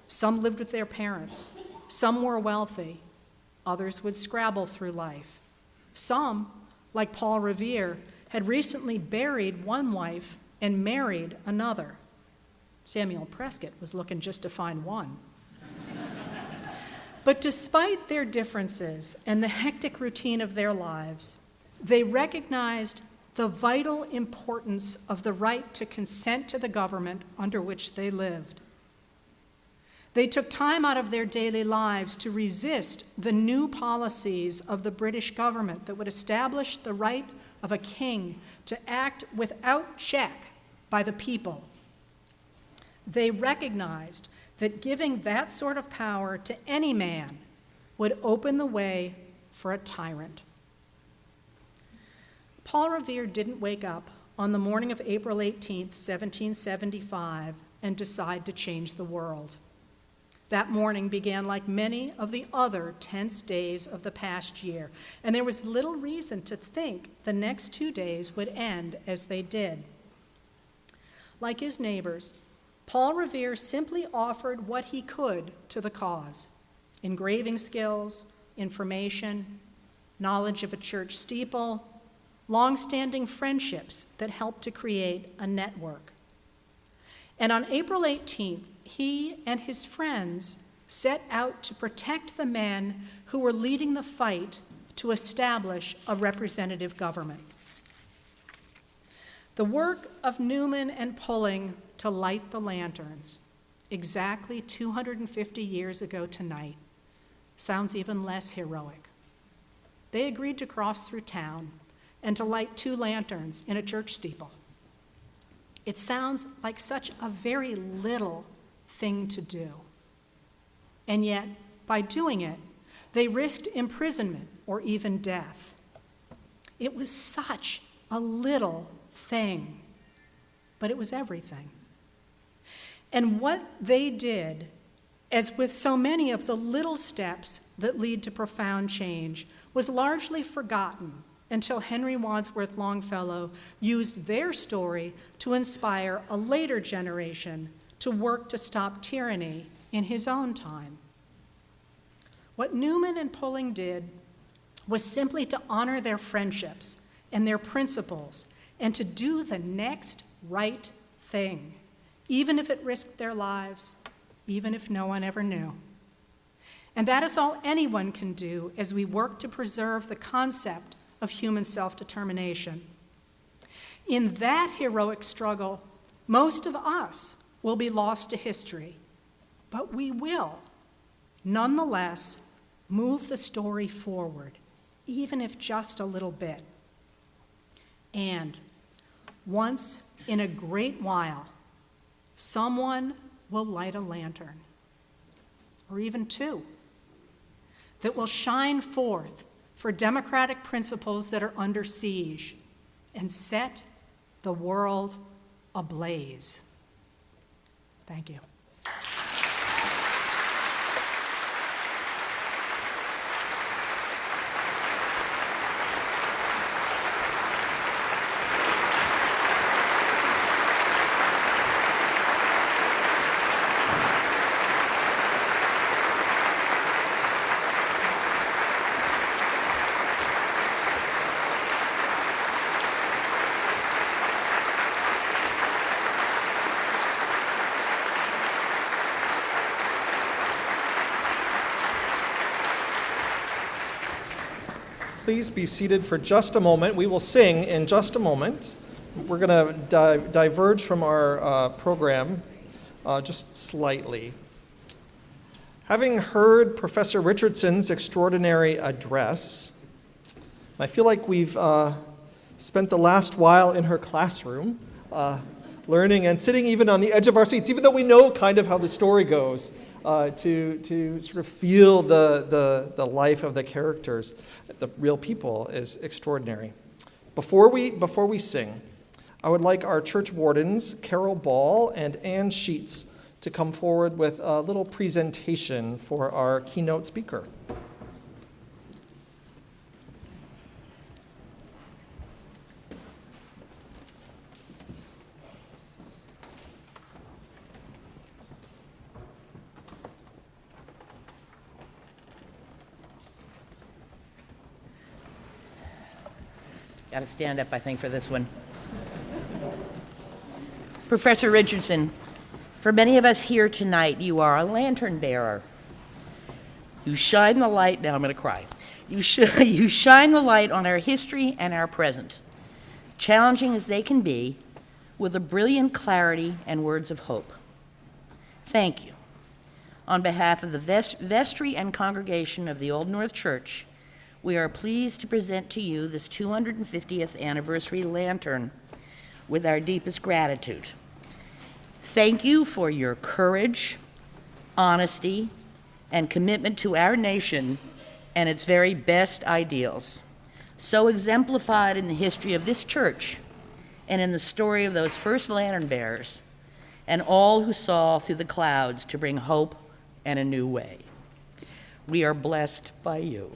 some lived with their parents, some were wealthy, others would scrabble through life. Some, like Paul Revere, had recently buried one wife and married another. Samuel Prescott was looking just to find one. But despite their differences and the hectic routine of their lives, they recognized the vital importance of the right to consent to the government under which they lived. They took time out of their daily lives to resist the new policies of the British government that would establish the right of a king to act without check by the people. They recognized that giving that sort of power to any man would open the way for a tyrant. Paul Revere didn't wake up on the morning of April 18th, 1775, and decide to change the world. That morning began like many of the other tense days of the past year, and there was little reason to think the next 2 days would end as they did. Like his neighbors, Paul Revere simply offered what he could to the cause: engraving skills, information, knowledge of a church steeple, long-standing friendships that helped to create a network. And on April 18th, he and his friends set out to protect the men who were leading the fight to establish a representative government. The work of Newman and Pulling to light the lanterns, exactly 250 years ago tonight, sounds even less heroic. They agreed to cross through town and to light 2 lanterns in a church steeple. It sounds like such a very little thing to do. And yet, by doing it, they risked imprisonment or even death. It was such a little thing, but it was everything. And what they did, as with so many of the little steps that lead to profound change, was largely forgotten until Henry Wadsworth Longfellow used their story to inspire a later generation to work to stop tyranny in his own time. What Newman and Pulling did was simply to honor their friendships and their principles and to do the next right thing, even if it risked their lives, even if no one ever knew. And that is all anyone can do as we work to preserve the concept of human self-determination. In that heroic struggle, most of us will be lost to history, but we will, nonetheless, move the story forward, even if just a little bit. And once in a great while, someone will light a lantern, or even two, that will shine forth for democratic principles that are under siege and set the world ablaze. Thank you. Please be seated for just a moment. We will sing in just a moment. We're going to diverge from our program just slightly. Having heard Professor Richardson's extraordinary address, I feel like we've spent the last while in her classroom learning and sitting even on the edge of our seats, even though we know kind of how the story goes, to sort of feel the life of the characters, the real people, is extraordinary. Before we sing, I would like our church wardens, Carol Ball and Ann Sheets, to come forward with a little presentation for our keynote speaker. Got to stand up, I think, for this one. Professor Richardson, for many of us here tonight, you are a lantern bearer. You shine the light, now I'm going to cry. You shine the light on our history and our present, challenging as they can be, with a brilliant clarity and words of hope. Thank you. On behalf of the vestry and congregation of the Old North Church, we are pleased to present to you this 250th anniversary lantern with our deepest gratitude. Thank you for your courage, honesty, and commitment to our nation and its very best ideals, so exemplified in the history of this church and in the story of those first lantern bearers and all who saw through the clouds to bring hope and a new way. We are blessed by you.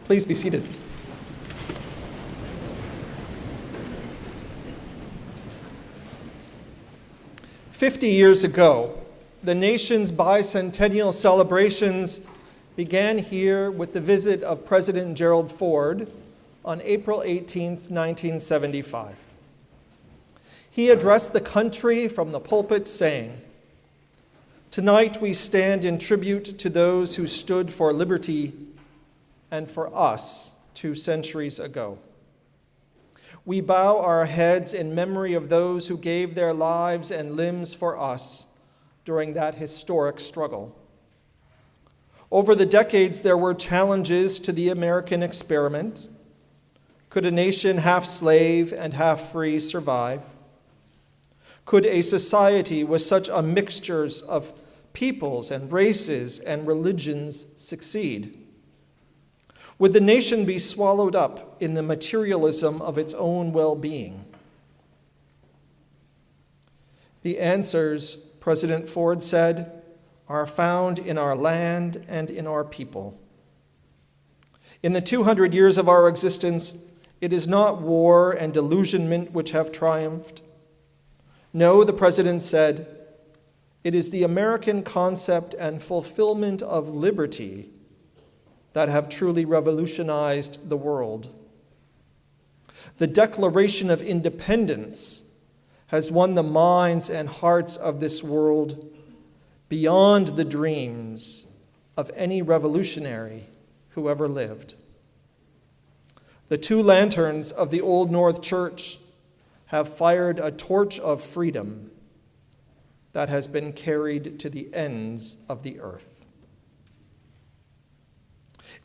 Please be seated. "50 years ago, the nation's bicentennial celebrations began here with the visit of President Gerald Ford on April 18, 1975. He addressed the country from the pulpit saying, 'Tonight we stand in tribute to those who stood for liberty and for us 2 centuries ago. We bow our heads in memory of those who gave their lives and limbs for us during that historic struggle. Over the decades, there were challenges to the American experiment. Could a nation half slave and half free survive? Could a society with such a mixture of peoples and races and religions succeed? Would the nation be swallowed up in the materialism of its own well-being?' The answers," President Ford said, "are found in our land and in our people. In the 200 years of our existence, it is not war and delusionment which have triumphed. No," the president said, "it is the American concept and fulfillment of liberty that have truly revolutionized the world. The Declaration of Independence has won the minds and hearts of this world beyond the dreams of any revolutionary who ever lived. The 2 lanterns of the Old North Church have fired a torch of freedom that has been carried to the ends of the earth."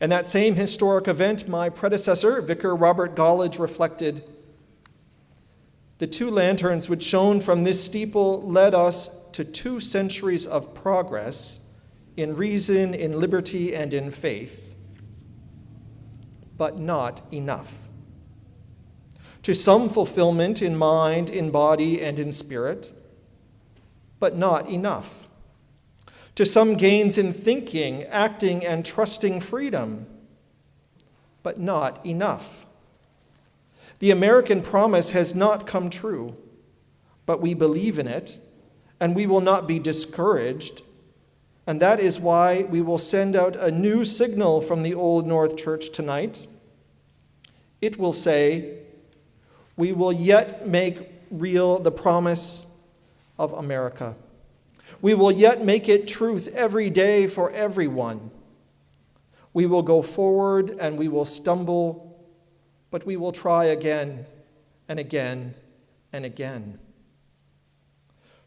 In that same historic event, my predecessor, Vicar Robert Gollidge, reflected, "The 2 lanterns which shone from this steeple led us to 2 centuries of progress in reason, in liberty, and in faith, but not enough. To some fulfillment in mind, in body, and in spirit, but not enough. To some gains in thinking, acting, and trusting freedom, but not enough. The American promise has not come true, but we believe in it, and we will not be discouraged, and that is why we will send out a new signal from the Old North Church tonight. It will say, we will yet make real the promise of America. We will yet make it truth every day for everyone. We will go forward and we will stumble, but we will try again and again and again."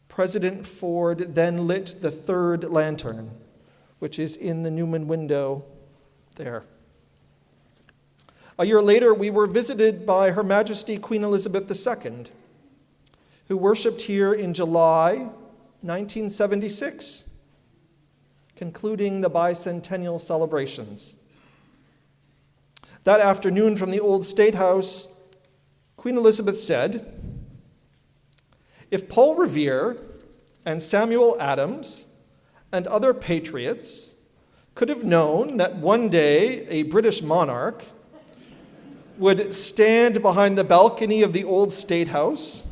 President Ford then lit the 3rd lantern, which is in the Newman window there. A year later, we were visited by Her Majesty Queen Elizabeth II, who worshiped here in July 1976, concluding the bicentennial celebrations. That afternoon from the Old State House, Queen Elizabeth said, "If Paul Revere and Samuel Adams and other patriots could have known that one day a British monarch would stand behind the balcony of the Old State House,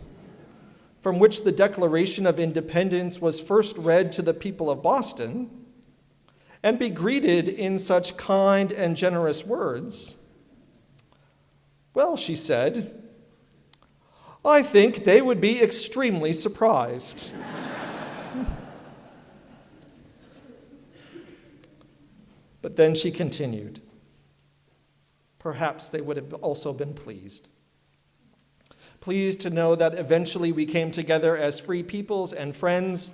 from which the Declaration of Independence was first read to the people of Boston, and be greeted in such kind and generous words, well," she said, "I think they would be extremely surprised." But then she continued, "Perhaps they would have also been pleased. Pleased to know that eventually we came together as free peoples and friends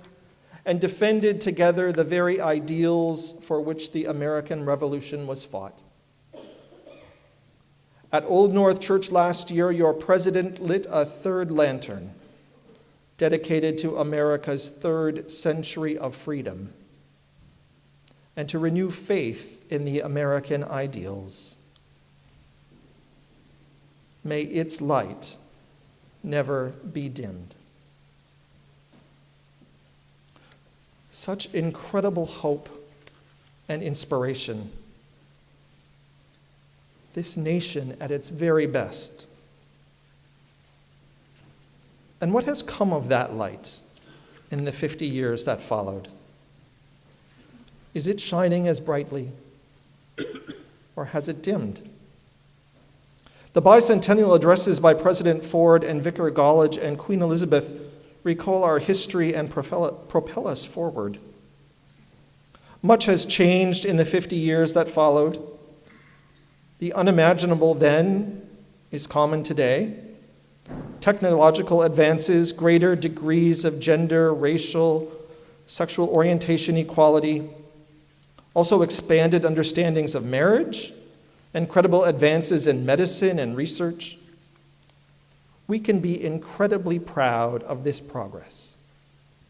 and defended together the very ideals for which the American Revolution was fought. At Old North Church last year, your president lit a 3rd lantern dedicated to America's 3rd century of freedom and to renew faith in the American ideals. May its light never be dimmed." Such incredible hope and inspiration. this nation at its very best. And what has come of that light in the 50 years that followed? Is it shining as brightly, or has it dimmed? The bicentennial addresses by President Ford and Vicar Gollage and Queen Elizabeth recall our history and propel us forward. Much has changed in the 50 years that followed. The unimaginable then is common today. Technological advances, greater degrees of gender, racial, sexual orientation equality, also expanded understandings of marriage, incredible advances in medicine and research. We can be incredibly proud of this progress,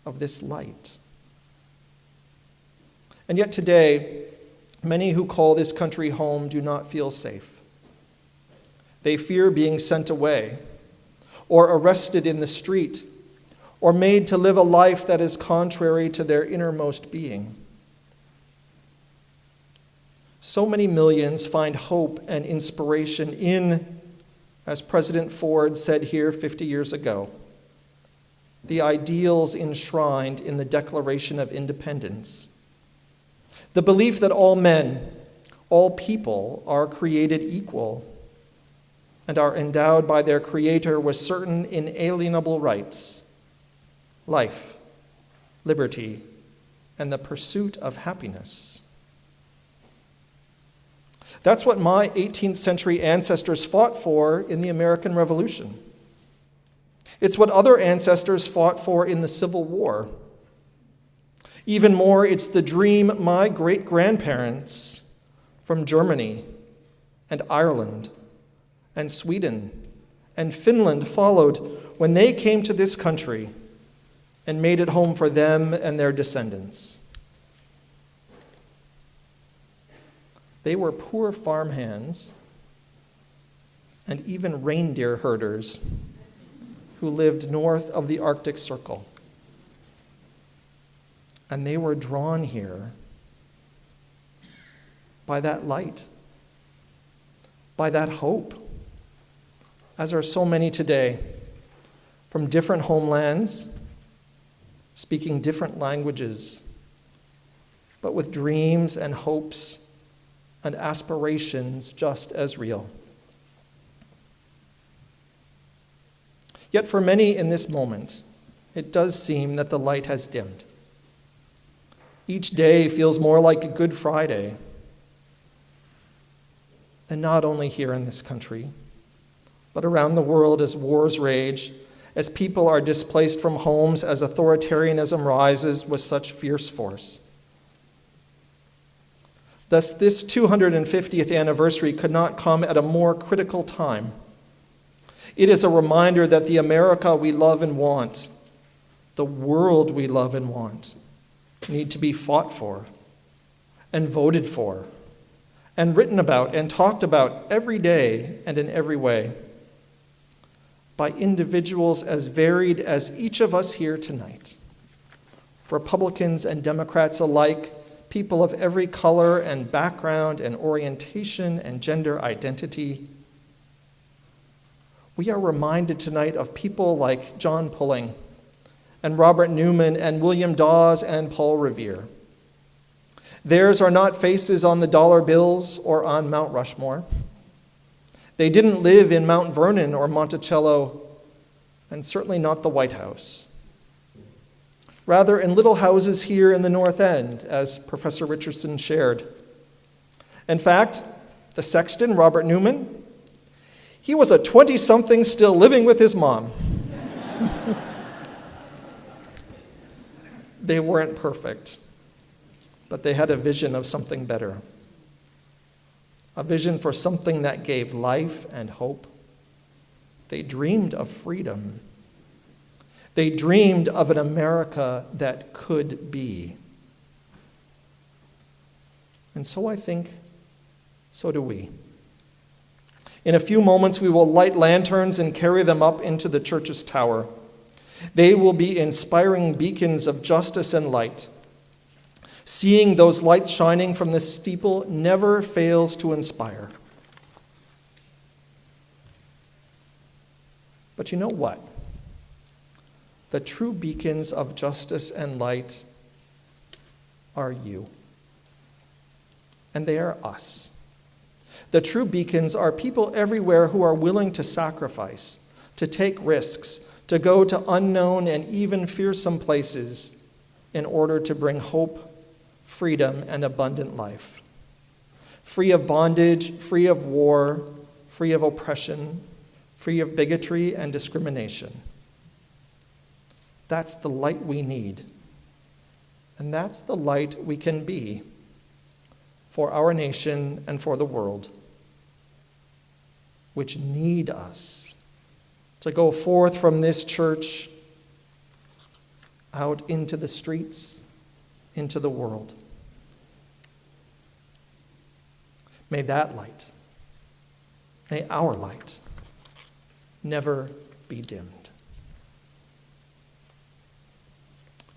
of this light. And yet today, many who call this country home do not feel safe. They fear being sent away, or arrested in the street, or made to live a life that is contrary to their innermost being. So many millions find hope and inspiration in, as President Ford said here 50 years ago, the ideals enshrined in the Declaration of Independence. The belief that all men, all people are created equal and are endowed by their Creator with certain inalienable rights, life, liberty, and the pursuit of happiness. That's what my 18th century ancestors fought for in the American Revolution. It's what other ancestors fought for in the Civil War. Even more, it's the dream my great-grandparents from Germany and Ireland and Sweden and Finland followed when they came to this country and made it home for them and their descendants. They were poor farmhands and even reindeer herders who lived north of the Arctic Circle. And they were drawn here by that light, by that hope, as are so many today, from different homelands, speaking different languages, but with dreams and hopes and aspirations just as real. Yet for many in this moment, it does seem that the light has dimmed. Each day feels more like a Good Friday. And not only here in this country, but around the world as wars rage, as people are displaced from homes, as authoritarianism rises with such fierce force. Thus, this 250th anniversary could not come at a more critical time. It is a reminder that the America we love and want, the world we love and want, need to be fought for and voted for and written about and talked about every day and in every way by individuals as varied as each of us here tonight, Republicans and Democrats alike, people of every color and background and orientation and gender identity. We are reminded tonight of people like John Pulling and Robert Newman and William Dawes and Paul Revere. Theirs are not faces on the dollar bills or on Mount Rushmore. They didn't live in Mount Vernon or Monticello, and certainly not the White House. Rather, in little houses here in the North End, as Professor Richardson shared. In fact, the sexton, Robert Newman, he was a 20-something still living with his mom. They weren't perfect, but they had a vision of something better. A vision for something that gave life and hope. They dreamed of freedom. They dreamed of an America that could be. And so I think, so do we. In a few moments, we will light lanterns and carry them up into the church's tower. They will be inspiring beacons of justice and light. Seeing those lights shining from the steeple never fails to inspire. But you know what? The true beacons of justice and light are you. And they are us. The true beacons are people everywhere who are willing to sacrifice, to take risks, to go to unknown and even fearsome places in order to bring hope, freedom, and abundant life. Free of bondage, free of war, free of oppression, free of bigotry and discrimination. That's the light we need. And that's the light we can be for our nation and for the world, which need us to go forth from this church out into the streets, into the world. May that light, may our light never be dimmed.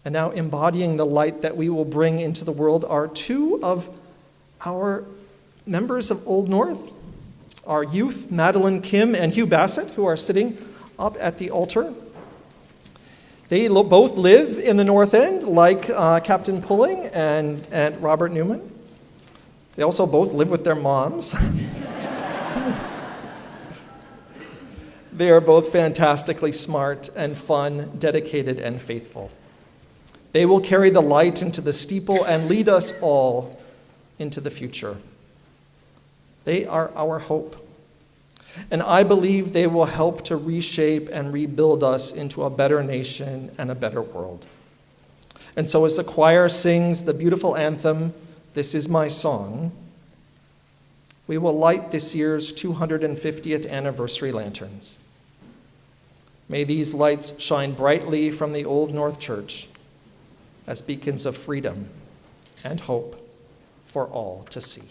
And now, embodying the light that we will bring into the world are two of our members of Old North, our youth, Madeline Kim and Hugh Bassett, who are sitting up at the altar. They both live in the North End, like Captain Pulling and Robert Newman. They also both live with their moms. They are both fantastically smart and fun, dedicated and faithful. They will carry the light into the steeple and lead us all into the future. They are our hope. And I believe they will help to reshape and rebuild us into a better nation and a better world. And so as the choir sings the beautiful anthem, "This Is My Song," we will light this year's 250th anniversary lanterns. May these lights shine brightly from the Old North Church as beacons of freedom and hope for all to see.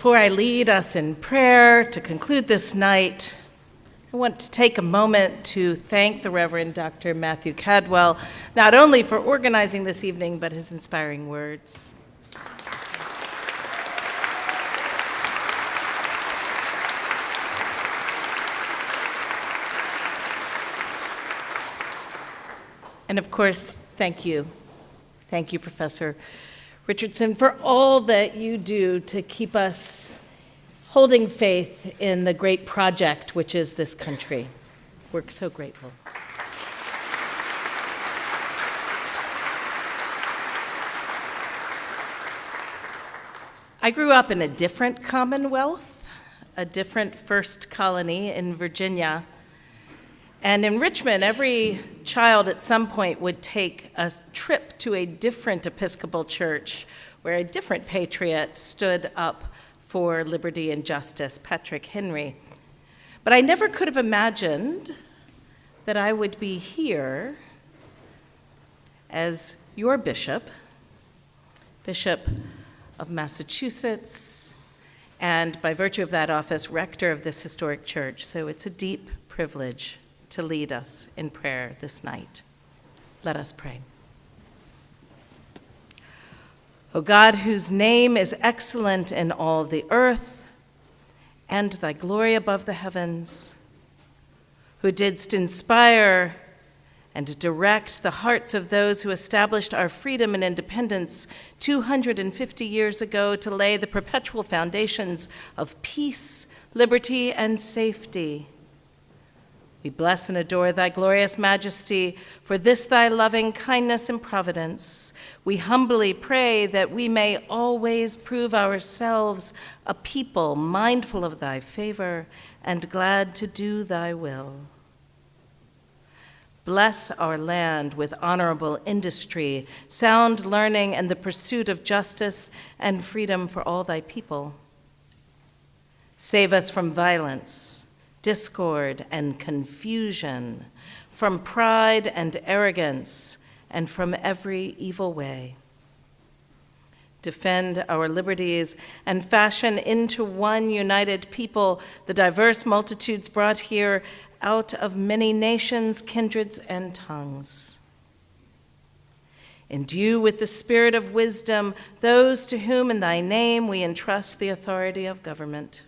Before I lead us in prayer to conclude this night, I want to take a moment to thank the Reverend Dr. Matthew Cadwell, not only for organizing this evening, but his inspiring words. And of course, thank you. Thank you, Professor Richardson, for all that you do to keep us holding faith in the great project which is this country. We're so grateful. I grew up in a different Commonwealth, a different first colony in Virginia. And in Richmond, every child at some point would take a trip to a different Episcopal church where a different patriot stood up for liberty and justice, Patrick Henry. But I never could have imagined that I would be here as your bishop, Bishop of Massachusetts, and by virtue of that office, rector of this historic church. So it's a deep privilege to lead us in prayer this night. Let us pray. O God, whose name is excellent in all the earth, and thy glory above the heavens, who didst inspire and direct the hearts of those who established our freedom and independence 250 years ago to lay the perpetual foundations of peace, liberty, and safety. We bless and adore thy glorious majesty for this thy loving kindness and providence. We humbly pray that we may always prove ourselves a people mindful of thy favor and glad to do thy will. Bless our land with honorable industry, sound learning, and the pursuit of justice and freedom for all thy people. Save us from violence, discord, and confusion, from pride and arrogance, and from every evil way. Defend our liberties and fashion into one united people the diverse multitudes brought here out of many nations, kindreds, and tongues. Endue with the spirit of wisdom those to whom in thy name we entrust the authority of government.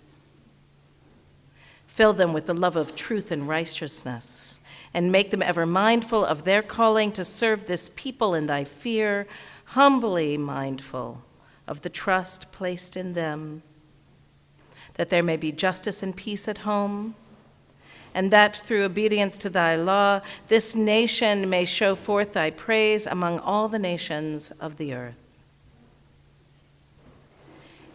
Fill them with the love of truth and righteousness, and make them ever mindful of their calling to serve this people in thy fear, humbly mindful of the trust placed in them, that there may be justice and peace at home, and that through obedience to thy law, this nation may show forth thy praise among all the nations of the earth.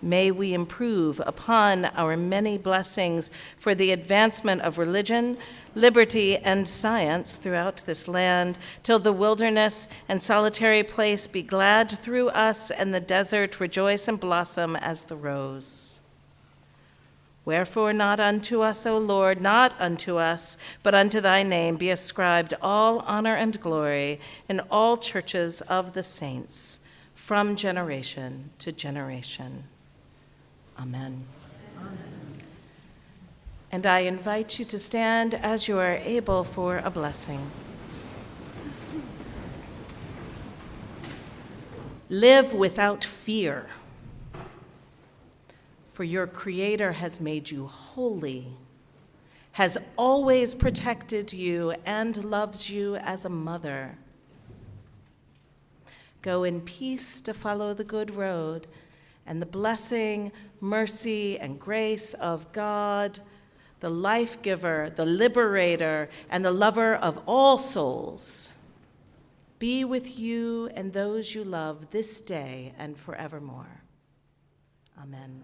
May we improve upon our many blessings for the advancement of religion, liberty, and science throughout this land, till the wilderness and solitary place be glad through us, and the desert rejoice and blossom as the rose. Wherefore not unto us, O Lord, not unto us, but unto thy name be ascribed all honor and glory in all churches of the saints, from generation to generation. Amen. Amen. And I invite you to stand as you are able for a blessing. Live without fear, for your Creator has made you holy, has always protected you, and loves you as a mother. Go in peace to follow the good road, and the blessing, mercy, and grace of God, the life giver, the liberator, and the lover of all souls, be with you and those you love this day and forevermore. Amen.